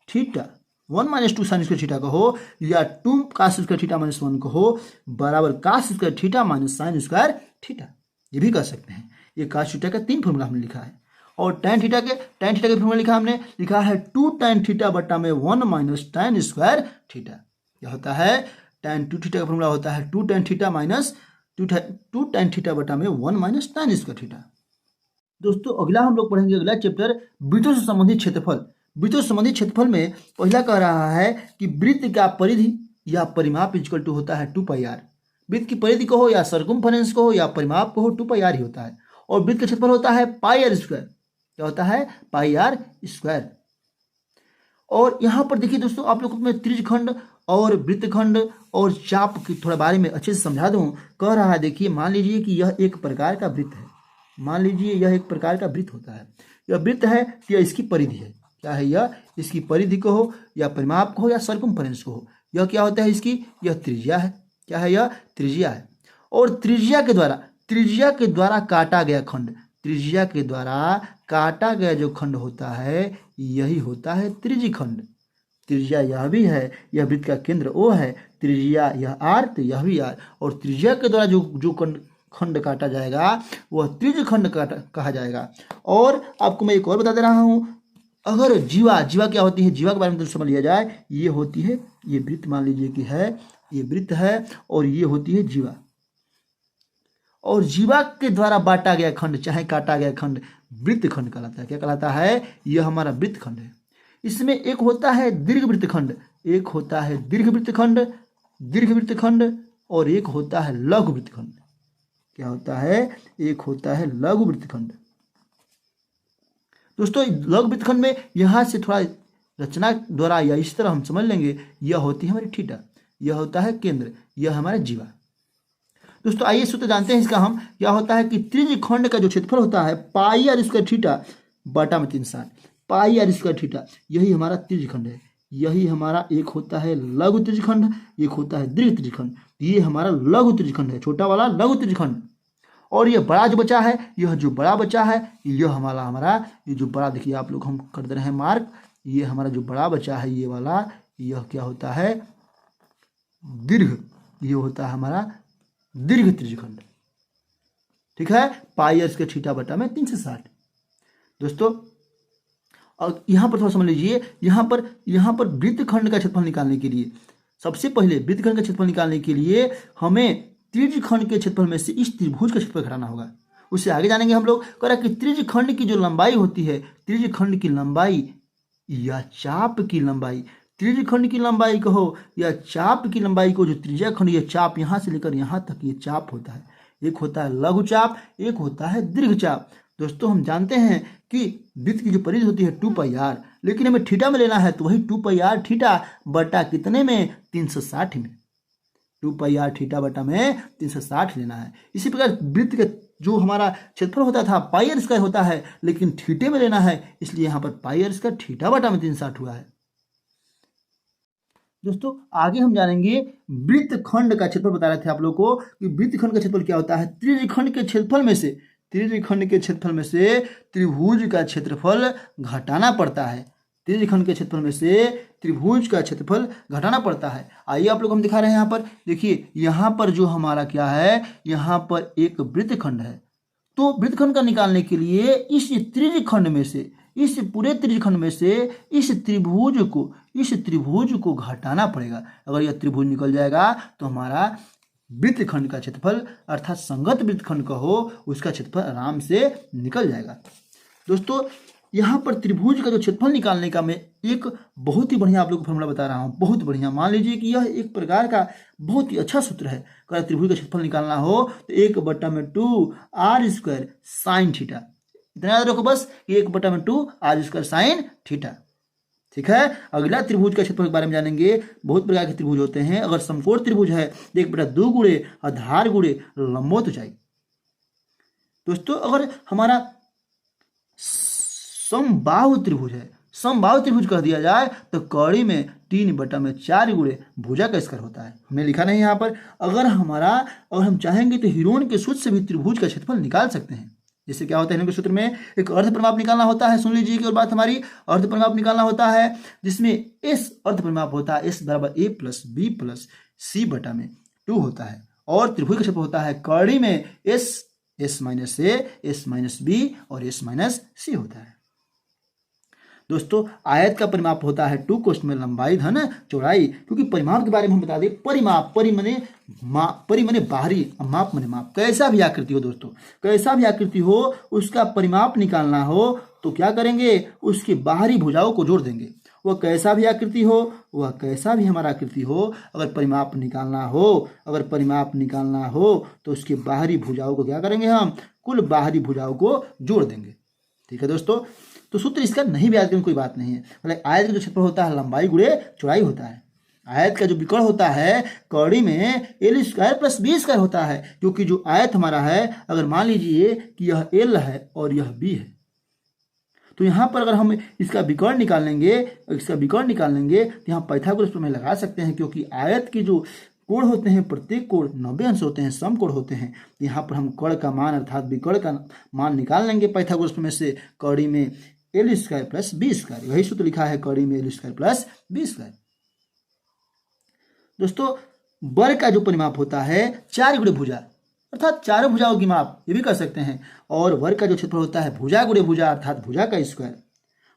theta, 1 - 2 sign square theta कहो, या 2 कास स्क्वायर थीटा माइनस 1 कहो, बराबर cos square theta minus sine square theta, ये भी कर सकते हैं। ये कास थीटा का 3 फॉर्मूला हमने लिखा है। और tan थीटा के फॉर्मूला लिखा हमने, लिखा है 2 tan थीटा बटा में 1 - tan स्क्वायर थीटा। क्या होता है, tan 2 थीटा का फॉर्मूला होता है 2 tan theta minus 2 tan theta बटा में 1 - tan स्क्वायर थीटा। दोस्तों अगला हम लोग पढ़ेंगे, अगला चैप्टर वृत्तों से संबंधित क्षेत्रफल। वृत्तों से संबंधित क्षेत्रफल में पहला कह रहा है कि वृत्त का परिधि या परिमाप इक्वल टू होता है 2πr। वृत्त की परिधि कहो या सर्कमफरेंस कहो या परिमाप कहो, 2πr ही होता है, और वृत्त का क्षेत्रफल होता है πr स्क्वायर। क्या होता है, πr स्क्वायर। और यहाँ पर देखिए दोस्तों, आप लोगों को मैं त्रिज्यखंड और वृत्तखंड और चाप के थोड़ा बारे में अच्छे से समझा दूं। कह रहा है, देखिए मान लीजिए कि यह एक प्रकार का वृत्त है, मान लीजिए यह एक प्रकार का वृत्त होता है, यह वृत्त है, यह इसकी परिधि है। क्या है, यह इसकी परिधि को हो या परिमाप को हो या सर्कमफरेंस को हो, यह क्या होता है, इसकी यह त्रिज्या है। क्या है, यह त्रिज्या है। और त्रिज्या के द्वारा काटा गया खंड, त्रिज्या के द्वारा काटा गया जो खंड होता है यही होता है त्रिज्यखंड। त्रिज्या यह भी है, यह वृत्त का केंद्र O है, त्रिज्या यह R, तो यह भी R, और त्रिज्या के द्वारा जो खंड काटा जाएगा वह त्रिज्यखंड कहा जाएगा। और आपको मैं एक और बता दे रहा हूं, अगर जीवा क्या होती है, जीवा के बारे में तो समझ लिया जाए, ये होती है, ये वृत्त मान लीजिए कि है, ये वृत्त है, और ये होती है जीवा। और जीवा के द्वारा बांटा गया खंड चाहे काटा गया खंड वृत्तखंड कहलाता है। क्या कहलाता है, यह हमारा वृत्तखंड है। इसमें एक होता है दीर्घ वृत्तखंड, एक होता है दीर्घ वृत्तखंड, और एक होता है लघु वृत्तखंड। क्या होता है, एक होता है लघु वृत्तखंड। दोस्तों लघु वृत्तखंड में यहां से थोड़ा रचना द्वारा या इस तरह हम समझ लेंगे, यह होती है हमारी थीटा, यह होता है केंद्र, यह हमारा जीवा। दोस्तों आइए सूत्र जानते हैं इसका हम। क्या होता है कि त्रिज्यखंड का जो क्षेत्रफल होता है पाई आर स्क्वायर थीटा बटा में 360, पाई आर स्क्वायर थीटा, यही हमारा त्रिज्यखंड है। यही हमारा एक होता है लघु त्रिज्यखंड, एक होता है दीर्घ त्रिज्यखंड। ये हमारा लघु त्रिज्यखंड है, छोटा वाला लघु त्रिज्यखंड। और ये बड़ा जो बचा है, यह जो बड़ा बचा है, यह हमारा ये जो बड़ा, देखिए आप लोग हम कर दे रहे हैं मार्क, ये हमारा जो बड़ा बचा है ये वाला, यह क्या होता है दीर्घ, ये होता है हमारा दीर्घ त्रिज्यखंड। ठीक है, पाई आर स्क्वायर थीटा बटा में 360। दोस्तों और यहाँ पर थोड़ा समझ लीजिए, यहाँ पर वृत्तखंड का क्षेत्रफल निकालने के लिए, सबसे पहले वृत्तखंड का क्षेत्रफल निकालने के लिए हमें त्रिज्यखंड के क्षेत्रफल में से इस त्रिभुज का क्षेत्रफल घटाना होगा। उससे आगे जानेंगे हम लोग। कह रहा है कि त्रिज्यखंड की जो लंबाई होती है, त्रिज्यखंड की लंबाई या चाप की लंबाई, त्रिज्यखंड की लंबाई कहो या चाप की लंबाई को, जो त्रिज्याखंड ये चाप यहाँ से लेकर यहाँ तक ये चाप होता है, एक होता है लघु चाप, एक होता है दीर्घ चाप। दोस्तों हम जानते हैं कि वृत्त की जो परिधि होती है 2 पाई आर, लेकिन हमें थीटा में लेना है, तो वही 2 पाई आर थीटा बटा कितने में 360 में, 2 पाई आर थीटा बटा में 360 लेना है। इसी प्रकार वृत्त का जो हमारा क्षेत्रफल होता था पाई आर स्क्वायर होता है, लेकिन थीटे में लेना है, इसलिए यहाँ पर पाई आर स्क्वायर थीटा बटा में 360 हुआ है। दोस्तों आगे हम जानेंगे वृत्तखंड का क्षेत्रफल। बता रहे थे आप लोगों को कि वृत्तखंड का क्षेत्रफल क्या होता है, त्रिज्यखंड के क्षेत्रफल में से, त्रिज्यखंड के क्षेत्रफल में से त्रिभुज का क्षेत्रफल घटाना पड़ता है। त्रिज्यखंड के क्षेत्रफल में से त्रिभुज का क्षेत्रफल घटाना पड़ता है। आइए आप लोग हम दिखा रहे हैं यहाँ पर, देखिए यहाँ पर जो हमारा क्या है, यहाँ पर एक वृत्तखंड है। तो वृत्तखंड का निकालने के लिए इस त्रिज्यखंड में से, इस पूरे त्रिज्यखंड में से इस त्रिभुज को घटाना पड़ेगा। अगर यह त्रिभुज निकल जाएगा तो हमारा वृत्तखंड का क्षेत्रफल, अर्थात संगत वृत्तखंड का हो, उसका क्षेत्रफल आराम से निकल जाएगा। दोस्तों यहाँ पर त्रिभुज का जो क्षेत्रफल निकालने का मैं एक बहुत ही बढ़िया आप लोग को फॉर्मूला बता रहा हूँ, बहुत बढ़िया। मान लीजिए कि यह एक प्रकार का बहुत ही अच्छा सूत्र है। अगर त्रिभुज का क्षेत्रफल निकालना हो तो 1/2 आर स्क्वायर साइन थीटा, इतना याद रखो बस, 1/2 आर स्क्वायर साइन थीटा। ठीक है, अगला त्रिभुज का क्षेत्रफल के बारे में जानेंगे। बहुत प्रकार के त्रिभुज होते हैं। अगर समकोण त्रिभुज है, 1/2 गुणे आधार गुणे लंबवत ऊंचाई। दोस्तों अगर हमारा समबाहु त्रिभुज है, समबाहु त्रिभुज कह दिया जाए तो कड़ी में 3/4 गुणे भुजा का स्क्वायर होता है। हमने लिखा नहीं यहाँ पर। अगर हम चाहेंगे तो हिरोन के सूत्र से भी त्रिभुज का क्षेत्रफल निकाल सकते हैं। जैसे क्या होता है हिरोन के सूत्र में, एक अर्ध परिमाप निकालना होता है। सुन लीजिए कि और बात हमारी, अर्ध परिमाप निकालना होता है जिसमें एस अर्ध परिमाप होता है, एस बराबर a प्लस बी प्लस सी बटा में 2 होता है। और त्रिभुज का क्षेत्रफल होता है कड़ी में एस माइनस ए, एस माइनस बी और एस माइनस सी होता है। दोस्तों आयत का परिमाप होता है 2 कोष्ठ में लंबाई धन चौड़ाई। क्योंकि परिमाप के बारे में हम बता दें, परिमाप, परि मने बाहरी, माप मने माप। कैसा भी आकृति हो दोस्तों, कैसा भी आकृति हो, उसका परिमाप निकालना हो तो क्या करेंगे, उसकी बाहरी भुजाओं को जोड़ देंगे। वह कैसा भी आकृति हो, वह कैसा भी हमारा आकृति हो, अगर परिमाप निकालना हो तो उसकी बाहरी भुजाओं को क्या करेंगे, हम कुल बाहरी भुजाओं को जोड़ देंगे। ठीक है दोस्तों, तो सूत्र इसका नहीं भी याद करें कोई बात नहीं है। मतलब आयत का जो क्षेत्रफल होता है लंबाई गुणे चौड़ाई होता है। आयत का जो विकर्ण होता है कड़ी में L square plus B square होता है। क्योंकि जो आयत हमारा है, अगर मान लीजिए कि यह एल है और यह बी है, तो यहाँ पर अगर हम इसका विकर्ण निकालेंगे तो यहाँ पाइथागोरस प्रमेय लगा सकते हैं। क्योंकि आयत की जो कोण होते हैं, प्रत्येक कोण 90 अंश होते हैं, सम कोण होते हैं। यहाँ पर हम कर्ण का मान अर्थात विकर्ण का मान निकाल लेंगे पाइथागोरस प्रमेय से। कड़ी में L square plus B square, यही सूत्र लिखा है, कड़ी में L square plus B square. दोस्तों वर्ग का जो परिमाप होता है 4 गुणे भुजा, अर्थात चारों भुजाओं की माप, ये भी कर सकते हैं। और वर्ग का जो क्षेत्रफल होता है भुजा गुणे भुजा, अर्थात भुजा का स्क्वायर।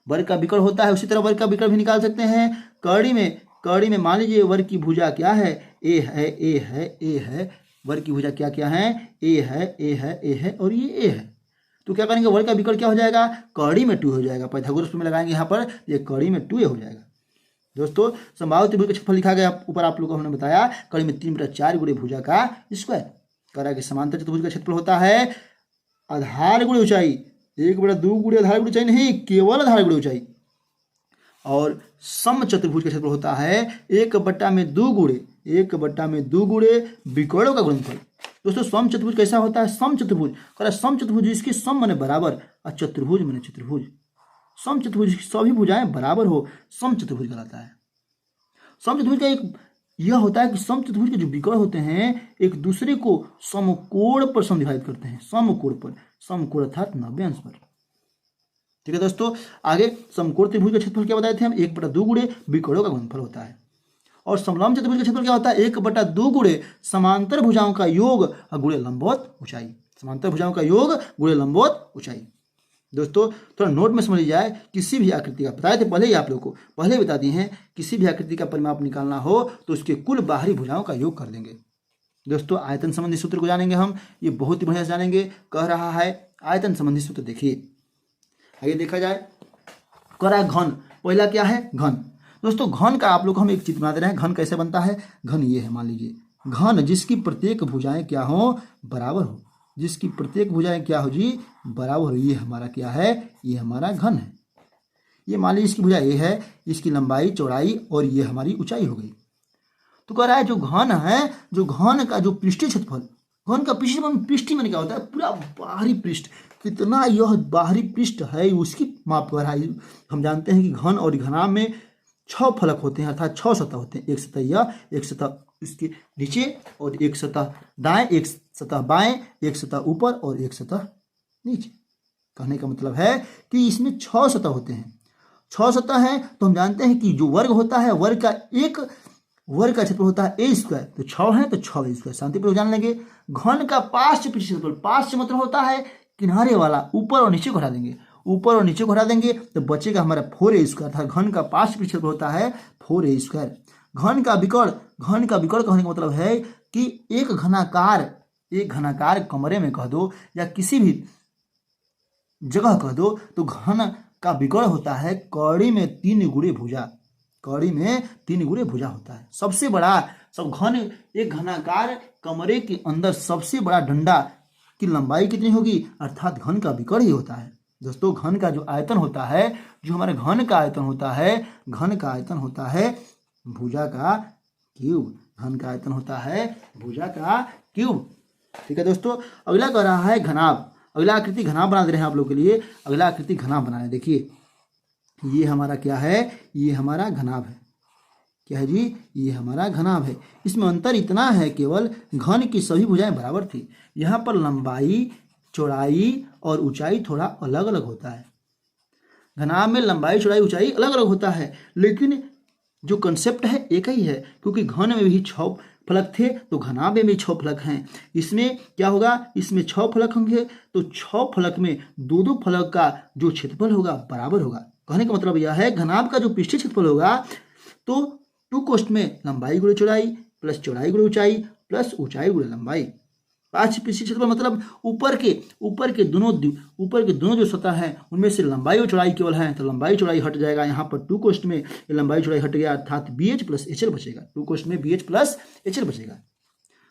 वर्ग का विकर्ण होता है, उसी तरह वर्ग का विकर्ण भी निकाल सकते हैं। कड़ी में मान लीजिए वर्ग की भुजा क्या है, ए है। वर्ग की भुजा क्या है, ए है और ये ए है। तो क्या करेंगे, वर्ग का विकर्ण क्या हो जाएगा, कड़ी में 2 हो जाएगा। पाइथागोरस प्रमेय लगाएंगे यहाँ पर, ये कड़ी में 2 हो जाएगा। दोस्तों समबाहु त्रिभुज का क्षेत्रफल लिखा गया ऊपर आप लोगों को हमने बताया, कड़ी में 3/4 गुणे भुजा का स्क्वायर। करा के समांतर चतुर्भुज का क्षेत्रफल होता है आधार गुणे ऊंचाई, 1/2 गुणे आधार गुणे ऊंचाई नहीं, केवल आधार गुणे ऊंचाई। और सम चतुर्भुज का क्षेत्रफल होता है 1/2 गुणे विकर्णों का गुणनफल। दोस्तों समचतुर्भुज कैसा होता है? समचतुर्भुज कह रहा है समचतुर्भुज जिसकी सम माने बराबर और चतुर्भुज माने चतुर्भुज। समचतुर्भुज की सभी भुजाएं बराबर हो, समचतुर्भुज कहलाता है। समचतुर्भुज का एक यह होता है कि समचतुर्भुज के जो विकर्ण होते हैं एक दूसरे को समकोण पर समविभाजित करते हैं। समकोण पर, समकोण अर्थात 90 अंश पर। ठीक है दोस्तों, आगे समकोण त्रिभुज का क्षेत्रफल क्या बताए थे हम? 1/2 गुणे विकर्णों का गुणनफल होता है। और समलंब चतुर्भुज का क्षेत्रफल क्या होता है? 1/2 गुणे समांतर भुजाओं का योग गुणे लंबवत ऊंचाई। समांतर भुजाओं का योग गुणे लंबवत ऊंचाई। दोस्तों थोड़ा नोट में समझ जाए, किसी भी आकृति का बताए थे पहले ही आप लोगों को, पहले बता दिए हैं, किसी भी आकृति का परिमाप निकालना हो तो उसके कुल बाहरी भुजाओं का योग कर देंगे। दोस्तों आयतन संबंधी सूत्र को जानेंगे हम, ये बहुत ही बढ़िया से जानेंगे। कह रहा है आयतन संबंधी सूत्र, देखिए आइए देखा जाए। कह रहा है घन, पहला क्या है? घन। दोस्तों घन का आप लोग हम एक चित्र बना दे रहे हैं। घन कैसे बनता है? घन ये है, मान लीजिए घन जिसकी प्रत्येक भुजाएं क्या हो? बराबर हो। जिसकी प्रत्येक भुजाएं क्या हो जी? बराबर हो। ये हमारा क्या है? ये हमारा घन है। ये मान लीजिए इसकी भुजा ये है, इसकी लंबाई चौड़ाई और ये हमारी ऊंचाई हो गई। तो कह रहा है जो घन है, जो घन का जो पृष्ठीय क्षेत्रफल, घन का पृष्ठीय माने क्या होता है? पूरा बाहरी पृष्ठ, कितना यह बाहरी पृष्ठ है उसकी माप कर रहा है। हम जानते हैं कि घन और घनाभ में 6 फलक होते हैं, अर्थात 6 सतह होते हैं। एक सतह यह, एक सतह इसके नीचे और एक सतह दाएं, एक सतह बाएं, एक सतह ऊपर और एक सतह नीचे। कहने का मतलब है कि इसमें 6 सतह होते हैं। 6 सतह हैं तो हम जानते हैं कि जो वर्ग होता है, वर्ग का क्षेत्रफल होता है a स्क्वायर। तो 6 है तो 6 स्क्वायर। शांतिपूर्वक जान लेंगे। घन का पार्श्व क्षेत्रफल, पार्श्व मतलब होता है किनारे वाला, ऊपर और नीचे को हटा देंगे, ऊपर और नीचे को हटा देंगे तो बचेगा हमारा 4a स्क्वायर। था घन का पार्श्व क्षेत्रफल होता है 4a स्क्वायर। घन का विकर्ण कहने का मतलब है कि एक घनाकार कमरे में कह दो या किसी भी जगह कह दो तो घन का विकर्ण होता है कौड़ी में 3 गुणे भुजा। कौड़ी में 3 गुणे भुजा होता है। सबसे बड़ा घन, एक घनाकार कमरे के अंदर सबसे बड़ा डंडा की लंबाई कितनी होगी? अर्थात घन का विकर्ण ही होता है। दोस्तों घन का जो आयतन होता है, जो हमारे घन का आयतन होता है, घन का आयतन होता है भुजा का क्यूब। घन का आयतन होता है भुजा का क्यूब। ठीक है दोस्तों, अगला कह रहा है घनाभ। अगला आकृति घनाभ बना दे रहे हैं आप लोगों के लिए। अगला आकृति घनाभ बनाना है। देखिए ये हमारा क्या है? ये हमारा घनाभ है। क्या है जी? ये हमारा घनाभ है। इसमें अंतर इतना है केवल घन की सभी भुजाएं बराबर थी। यहाँ पर लंबाई, चौड़ाई और ऊंचाई थोड़ा अलग अलग होता है। घनाभ में लंबाई, चौड़ाई, ऊंचाई अलग अलग होता है, लेकिन जो कंसेप्ट है एक ही है। क्योंकि घन में भी 6 फलक थे तो घनाभ में भी 6 फलक हैं। इसमें क्या होगा? इसमें 6 फलक होंगे तो 6 फलक में 2-2 फलक का जो क्षेत्रफल होगा बराबर होगा। कहने का मतलब यह है घनाभ का जो पृष्ठीय क्षेत्रफल होगा तो 2 कोष्ठ में लंबाई गुणे चौड़ाई प्लस चौड़ाई गुणे ऊंचाई प्लस ऊंचाई गुणे लंबाई। पार्श्व पृष्ठीय क्षेत्रफल मतलब ऊपर के दोनों जो सतह हैं उनमें से लंबाई और चौड़ाई केवल है तो लंबाई चौड़ाई हट जाएगा। यहाँ पर 2 कोष्ठ में लंबाई चौड़ाई हट गया, अर्थात BH प्लस HL बचेगा। 2 कोष्ठ में BH प्लस HL बचेगा।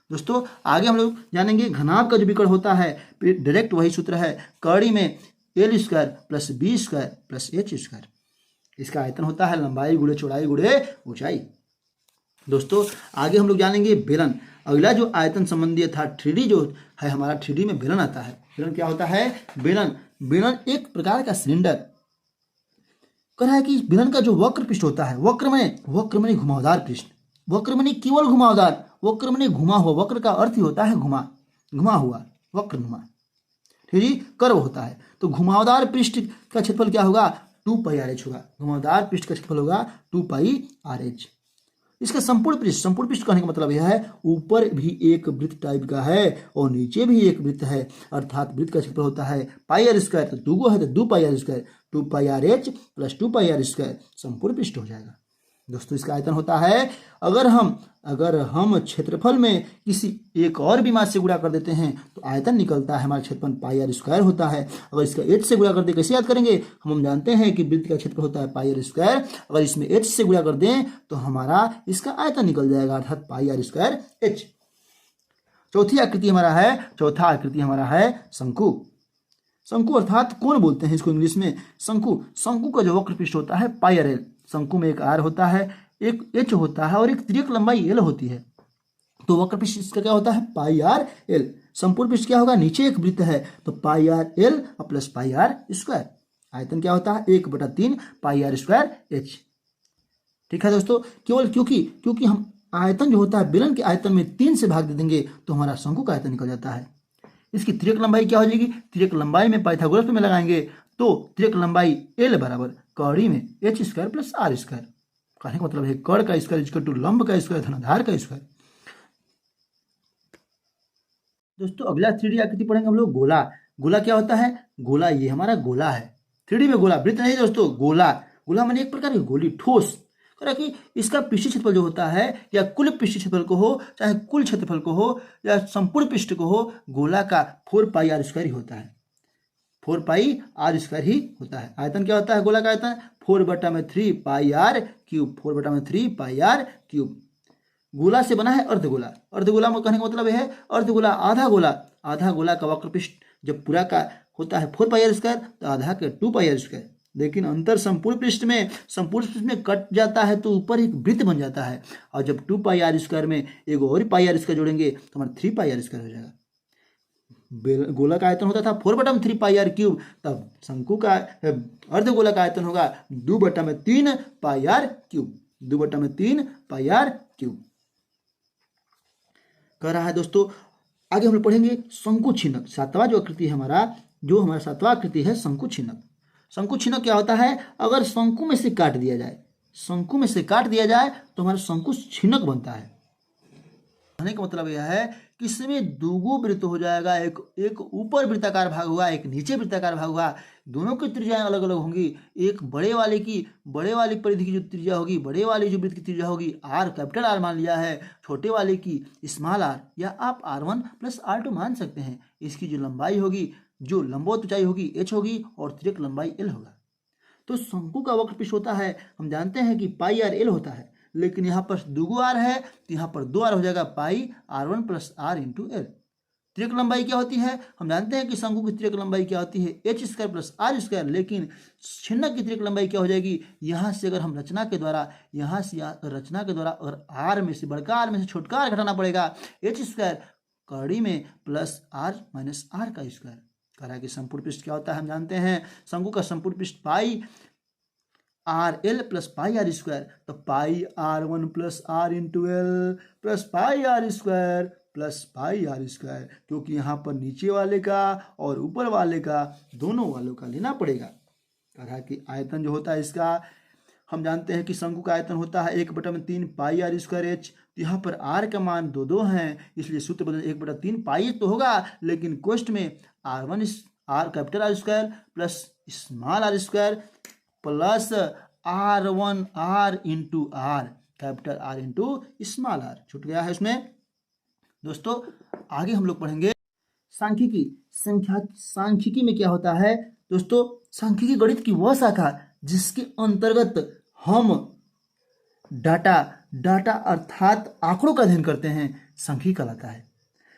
दोस्तों आगे हम लोग जानेंगे घनाभ का जो विकर्ण होता है, डायरेक्ट वही सूत्र है, कौड़ी में L square plus B square plus H square. इसका आयतन होता है लंबाई गुणे चौड़ाई गुणे ऊंचाई। दोस्तों आगे हम लोग जानेंगे बेलन। अगला जो आयतन संबंधी था 3D जो है हमारा, 3D में बेलन आता है। बेलन क्या होता है? बेलन एक प्रकार का सिलेंडर। कह रहा है कि बेलन का जो वक्र पृष्ठ होता है, वक्र में घुमावदार पृष्ठ, वक्र में केवल घुमावदार, वक्र में घुमा हुआ। वक्र का अर्थ ही होता है घुमा हुआ, वक्रनुमा। ठीक है, कर्व होता है। तो घुमावदार पृष्ठ का क्षेत्रफल क्या होगा? 2πRh होगा। घुमावदार पृष्ठ का क्षेत्रफल होगा 2πRh। इसका संपूर्ण पृष्ठ कहने का मतलब यह है ऊपर भी एक वृत्त टाइप का है और नीचे भी एक वृत्त है, अर्थात वृत्त का क्षेत्रफल होता है πr स्क्वायर। तो 2 है तो 2πr square, 2πRh plus 2πr square संपूर्ण पृष्ठ हो जाएगा। दोस्तों इसका आयतन होता है, अगर हम क्षेत्रफल में किसी एक और भी मास से गुणा कर देते हैं तो आयतन निकलता है हमारा क्षेत्रफल πr स्क्वायर होता है। अगर इसका h से गुणा कर दें, कैसे याद करेंगे? हम जानते हैं कि वृत्त का क्षेत्रफल होता है πr स्क्वायर। अगर इसमें h से गुणा कर दें तो हमारा इसका आयतन निकल जाएगा, अर्थात πr स्क्वायर h। चौथा आकृति हमारा है शंकु। शंकु अर्थात कोण बोलते हैं इसको इंग्लिश में। शंकु का जो वक्र पृष्ठ होता है πrl। शंकु में एक R होता है, एक H होता है और एक तिर्यक लंबाई L होती है। तो वक्र पृष्ठ इसका क्या होता है पाई आर एल। संपूर्ण पृष्ठ क्या होगा, नीचे एक वृत्त है तो pi R L plus pi R square. आयतन क्या होता है 1/3 पाई आर स्क्वायर एच। ठीक है दोस्तों, केवल क्योंकि हम आयतन जो होता है बेलन के आयतन में 3 से भाग दे देंगे तो हमारा शंकु का आयतन निकल जाता है। इसकी तिर्यक लंबाई क्या हो जाएगी, तिर्यक लंबाई में पाइथागोरस में लगाएंगे तो तिर्यक लंबाई एल बराबर कौड़ी में H square plus R square. कहने का मतलब है कड़ का स्क्वायर इक्वल टू लंब का स्क्वायर धनाधार का स्क्वायर। दोस्तों अगला 3D आकृति पढ़ेंगे हम लोग गोला। गोला क्या होता है, गोला ये हमारा गोला है। 3D में गोला, वृत्त नहीं दोस्तों, गोला। गोला माने एक प्रकार की गोली, ठोस। कह कि इसका पृष्ठीय क्षेत्रफल जो होता है या कुल पृष्ठीय क्षेत्रफल को हो चाहे कुल क्षेत्रफल को हो या संपूर्ण पृष्ठ को हो, गोला का 4 पाई आर स्क्वायर ही होता है। 4 पाई आर स्क्वायर ही होता है। आयतन क्या होता है गोला का आयतन 4/3 pi R cube, 4/3 pi R cube. गोला से बना है अर्धगोला। अर्धगोला में कहने का मतलब है अर्धगोला आधा गोला। आधा गोला का वक्र पृष्ठ जब पूरा का होता है 4 पाई आर स्क्वायर तो आधा के 2 पाई आर स्क्वायर। लेकिन अंतर संपूर्ण पृष्ठ में कट जाता है तो ऊपर एक वृत्त बन जाता है। और जब 2 पाई आर स्क्वायर में एक और पाई आर स्क्वायर जोड़ेंगे तो हमारा 3 पाई आर स्क्वायर हो जाएगा। गोला का आयतन होता था 4/3 पाई आर क्यूब, तब शंकु का अर्धगोला का आयतन होगा 2/3 pi R cube, 2/3 pi R cube. कह रहा है दोस्तों आगे हम लोग पढ़ेंगे शंकु छिन्नक। सातवां जो आकृति है हमारा सातवां आकृति है शंकु छिन्नक। शंकु छिन्नक क्या होता है, अगर शंकु में से काट दिया जाए तो हमारा शंकु छिन्नक बनता है। कहने का मतलब यह है कि इसमें दोगो वृत्त हो जाएगा, एक ऊपर वृत्ताकार भाग होगा, एक नीचे वृत्ताकार भाग होगा। दोनों की त्रिज्याएं अलग अलग होंगी। एक बड़े वाली परिधि की जो त्रिज्या होगी, बड़े वाली जो वृत्त की त्रिज्या होगी आर, कैपिटल आर मान लिया है, छोटे वाले की स्मॉल आर या आप R1 + R2 मान सकते हैं। इसकी जो लंबाई होगी, जो लंबवत ऊंचाई होगी h होगी और तिर्यक लंबाई l होगा। तो शंकु का वक्र पृष्ठ होता है, हम जानते हैं कि पाई आर एल होता है, लेकिन यहाँ पर 2 आर है तो यहाँ पर 2 आर हो जाएगा पाई R1 + R × L। तिर्यक लंबाई क्या होती है, हम जानते हैं कि शंकु की तिर्यक लंबाई क्या होती है h² + R स्क्वायर। लेकिन छिन्नक की तिर्यक लंबाई क्या हो जाएगी, यहाँ से अगर हम रचना के द्वारा अगर R में से बड़का R में से छोटका R घटाना पड़ेगा, h² कड़ी में प्लस R - R का स्क्वायर। कह रहा है कि संपूर्ण पृष्ठ क्या होता है, हम जानते हैं शंकु का संपूर्ण पृष्ठ pi RL + pi R square. तो pi R1 + R × L plus pi R square plus pi R square, क्योंकि यहाँ पर नीचे वाले का और ऊपर वाले का दोनों वालों का लेना पड़ेगा। कह रहा है कि आयतन जो होता है इसका, हम जानते हैं कि शंकु का आयतन होता है 1/3 पाई आर स्क्वायर h। तो यहाँ पर r का मान 2 हैं, इसलिए सूत्र बदल 1/3 पाई तो होगा, लेकिन क्वेश्चन में R1 R capital R square plus small r square plus R1 R × R capital R × small r छूट गया है इसमें। दोस्तों आगे हम लोग पढ़ेंगे सांख्यिकी। सांख्यिकी में क्या होता है दोस्तों, सांख्यिकी गणित की वह शाखा जिसके अंतर्गत हम डाटा अर्थात आंकड़ों का अध्ययन करते हैं, सांख्यिकी कहलाता है।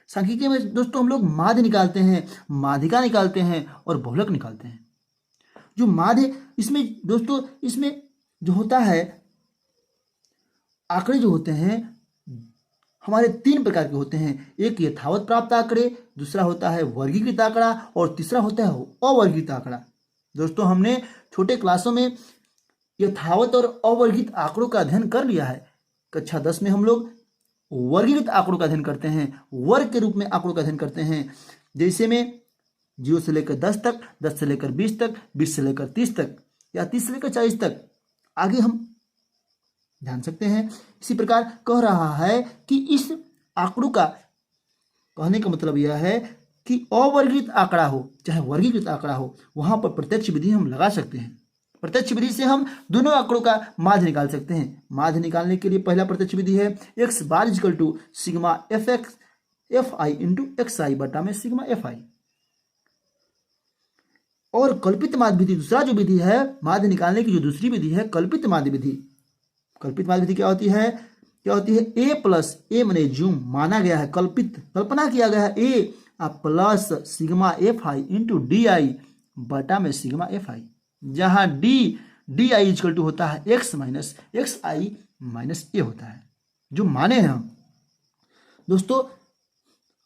सांख्यिकी में दोस्तों हम लोग माध्य निकालते हैं, माध्यिका निकालते हैं और बहुलक निकालते हैं। जो माध्य इसमें दोस्तों इसमें जो होता है आंकड़े जो होते हैं हमारे 3 प्रकार के होते हैं। एक यथावत प्राप्त आंकड़े, दूसरा होता है वर्गीकृत आंकड़ा और तीसरा होता है अवर्गीकृत आंकड़ा। दोस्तों हमने छोटे क्लासों में यथावत और अवर्गीकृत आंकड़ों का अध्ययन कर लिया है। कक्षा 10 में हम लोग वर्गीकृत आंकड़ों का अध्ययन करते हैं, वर्ग के रूप में आंकड़ों का अध्ययन करते हैं। जैसे में 0 से लेकर 10 तक, 10 से लेकर 20 तक, 20 से लेकर 30 तक या 30 से लेकर 40 तक आगे हम जान सकते हैं। इसी प्रकार कह रहा है कि इस आंकड़ों का कहने का मतलब यह है कि अवर्गीकृत आंकड़ा हो चाहे वर्गीकृत आंकड़ा हो, वहां पर प्रत्यक्ष विधि हम लगा सकते हैं। प्रत्यक्ष विधि से हम दोनों आंकड़ों का माध्य निकाल सकते हैं। माध्य निकालने के लिए पहला प्रत्यक्ष विधि है x bar equal to sigma fx fi into xi बटा में सिग्मा fi। और कल्पित माध्य विधि दूसरा जो विधि है माध्य निकालने की, जो दूसरी विधि है कल्पित माध्य विधि। कल्पित माध्य विधि क्या होती है a प्लस a मैंने जो माना गया है, कल्पना किया गया है a plus sigma fi into D I बटा में सिग्मा fi, जहां डी आई इक्वल टू होता है x - xi - a होता है, जो माने हैं हम। दोस्तों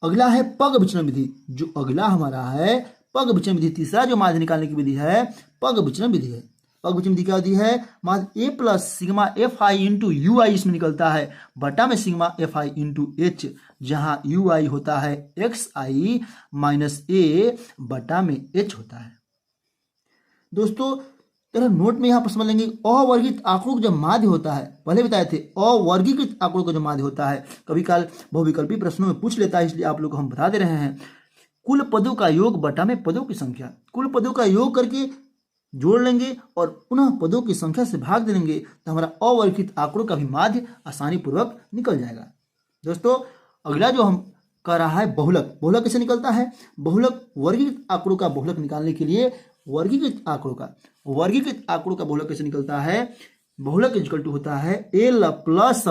अगला है पग विचलन विधि। जो अगला हमारा है पग विचलन विधि, तीसरा जो माध्य निकालने की विधि है पग विचलन विधि है। पग विचलन विधि क्या होती है? माध्य ए plus sigma F I into U I इसमें निकलता है, बटा में sigma F I into H, जहां यू आई होता है एक्स आई माइनस ए बटा में एच होता है। दोस्तों तरह नोट में यहाँ पर समझ लेंगे अवर्गीकृत आंकड़ों का जो माध्य होता है, पहले बताए थे अवर्गीकृत आंकड़ों का जो माध्य होता है कभी काल बहुविकल्पी प्रश्नों में पूछ लेता है, इसलिए आप लोग को हम बता दे रहे हैं। कुल पदों का योग बटा में पदों की संख्या, कुल पदों का योग करके जोड़ लेंगे और पुनः पदों की संख्या से भाग दे देंगे तो हमारा अवर्गीकृत आंकड़ों का भी माध्य आसानी पूर्वक निकल जाएगा। दोस्तों अगला जो हम कर रहा है बहुलक, बहुलक कैसे निकलता है? बहुलक वर्गीकृत आंकड़ों का बहुलक निकालने के लिए वर्गीकृत आंकड़ों का बहुलक कैसे निकलता है? बहुलक इक्वल टू होता है L plus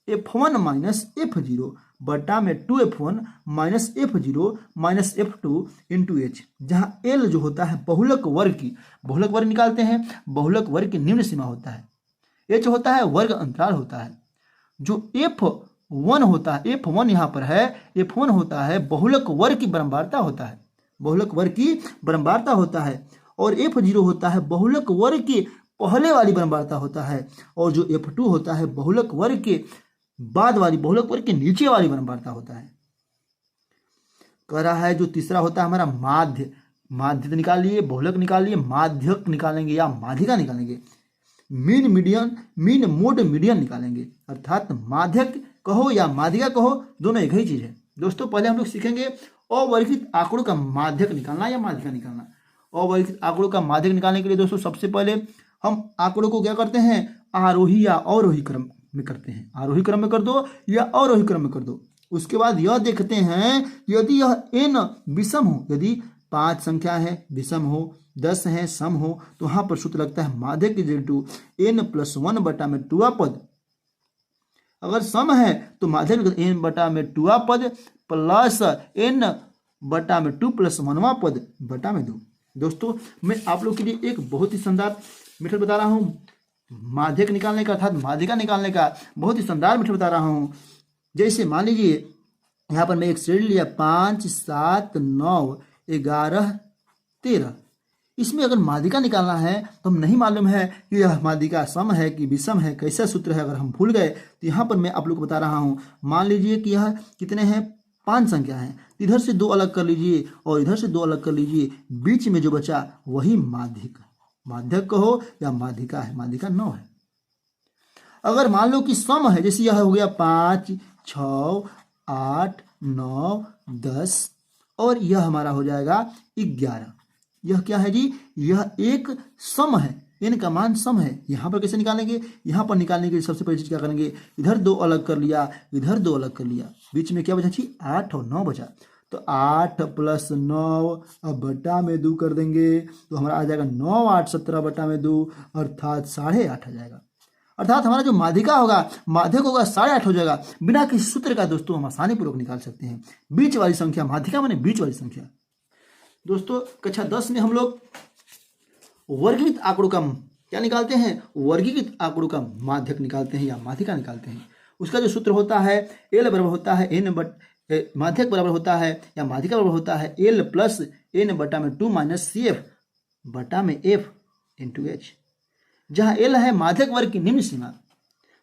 f1 minus f0 बटा में 2f1 minus f0 minus f2 into H, जहाँ एल जो होता है बहुलक वर्ग निकालते हैं। बहुलक वर्ग की निम्न सीमा होता है, एच होता है वर्ग अंतराल होता है। जो f1 होता है, f1 यहाँ पर है, f1 होता है बहुलक वर्ग की बारंबारता होता है, बहुलक वर्ग की बारंबारता होता है। और f0 होता है बहुलक वर्ग के पहले वाली बारंबारता होता है, और जो f2 होता है बहुलक वर्ग के बाद वाली, बहुलक वर्ग के नीचे वाली बारंबारता होता है। कह रहा है जो तीसरा होता है हमारा माध्य, माध्य निकाल लिए, बहुलक निकाल लिए, माध्यक निकालेंगे या माध्यिका निकालेंगे, मीन मोड मीडियन निकालेंगे। अर्थात माध्यक कहो या माध्यिका कहो, दोनों एक ही चीज है। दोस्तों पहले हम लोग सीखेंगे अवर्गीकृत आंकड़ों का माध्यक निकालना या माध्यिका निकालना। अवर्गीकृत आंकड़ों का माध्यक निकालने के लिए दोस्तों सबसे पहले हम आंकड़ों को क्या करते हैं? आरोही या अवरोही क्रम में करते हैं। आरोही क्रम में कर दो या अवरोही क्रम में कर दो। उसके बाद यह देखते हैं यदि यह n विषम हो, यदि 5 संख्या है विषम हो, 10 है सम हो, तो वहां पर सूत्र लगता है माध्यक इक्वल टू n प्लस 1 बटा में 2 पद। अगर सम है तो माध्यक n बटा में 2 पद प्लस n बटा में 2 प्लस 1वां पद बटा में 2। दोस्तों मैं आप लोग के लिए एक बहुत ही शानदार मेथड बता रहा हूँ माध्यक निकालने का, अर्थात माध्यिका निकालने का बहुत ही शानदार मेथड बता रहा हूँ। जैसे मान लीजिए यहाँ पर मैं एक श्रेणी लिया 5, 7, 9, 11, 13। इसमें अगर माध्यिका निकालना है तो हम नहीं मालूम है कि यह माध्यिका सम है कि विषम है, कैसा सूत्र है, अगर हम भूल गए तो यहाँ पर मैं आप लोग को बता रहा हूँ। मान लीजिए कि यह कितने हैं? 5 संख्या है, इधर से 2 अलग कर लीजिए और इधर से 2 अलग कर लीजिए, बीच में जो बचा वही माध्यिक, माध्यक कहो या माध्यिका है, माध्यिका 9 है। अगर मान लो कि सम है, जैसे यह हो गया 5, 6, 8, 9, 10 और यह हमारा हो जाएगा 11। यह क्या है जी? यह एक सम है, n का मान सम है। यहाँ पर कैसे निकालेंगे? यहाँ पर निकालने के लिए सबसे पहली चीज क्या करेंगे? इधर 2 अलग कर लिया, इधर 2 अलग कर लिया, बीच में क्या बचा जी? 8 और 9 बचा। तो 8 प्लस 9 अब बटा में 2 कर देंगे तो हमारा आ जाएगा 9, 8, 17 बटा में 2 अर्थात 8.5 आ जाएगा। अर्थात हमारा जो माध्यिका होगा, माध्यक होगा 8.5 हो जाएगा। बिना किसी सूत्र का दोस्तों हम आसानी पूर्वक निकाल सकते हैं बीच वाली संख्या, माध्यिका माने बीच वाली संख्या। दोस्तों कक्षा 10 में हम लोग वर्गीकृत आंकड़ों का क्या निकालते हैं? वर्गीकृत आंकड़ों का माध्यक निकालते हैं या माध्यिका निकालते हैं। उसका जो सूत्र होता है एल बराबर होता है n माध्यक बराबर होता है या माध्यिका बराबर होता है एल प्लस n बटा में 2 माइनस सी एफ बटा में एफ इंटू एच, जहाँ एल है माध्यक वर्ग की निम्न सीमा,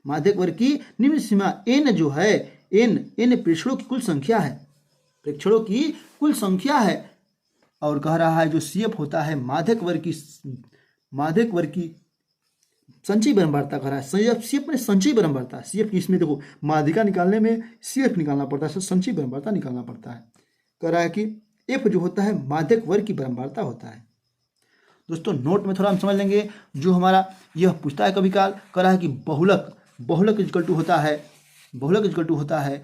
माध्यक वर्ग की निम्न सीमा, n जो है n प्रेक्षणों की कुल संख्या है, प्रेक्षणों की कुल संख्या है। और कह रहा है जो सी एफ होता है माध्यक वर्ग की संचयी बारंबारता कह रहा है। सीएफ में संचयी बारंबारता, सीएफ की इसमें देखो माध्यिका निकालने में सीएफ निकालना पड़ता है, संचयी बारंबारता निकालना पड़ता है। कह रहा है कि एफ जो होता है माध्यक वर्ग की बारंबारता होता है। दोस्तों नोट में थोड़ा हम समझ लेंगे जो हमारा यह पूछता है कभी काल। कह रहा है कि बहुलक इक्वल टू होता है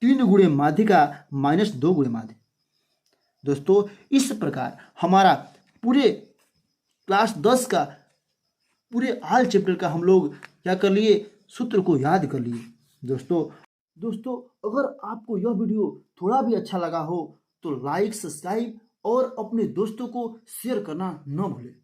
3 गुणे माध्यिका माइनस 2 गुणे माध्य। दोस्तों इस प्रकार हमारा पूरे क्लास 10 का पूरे आल चैप्टर का हम लोग क्या कर लिए? सूत्र को याद कर लिए। दोस्तों अगर आपको यह वीडियो थोड़ा भी अच्छा लगा हो तो लाइक, सब्सक्राइब और अपने दोस्तों को शेयर करना न भूलें।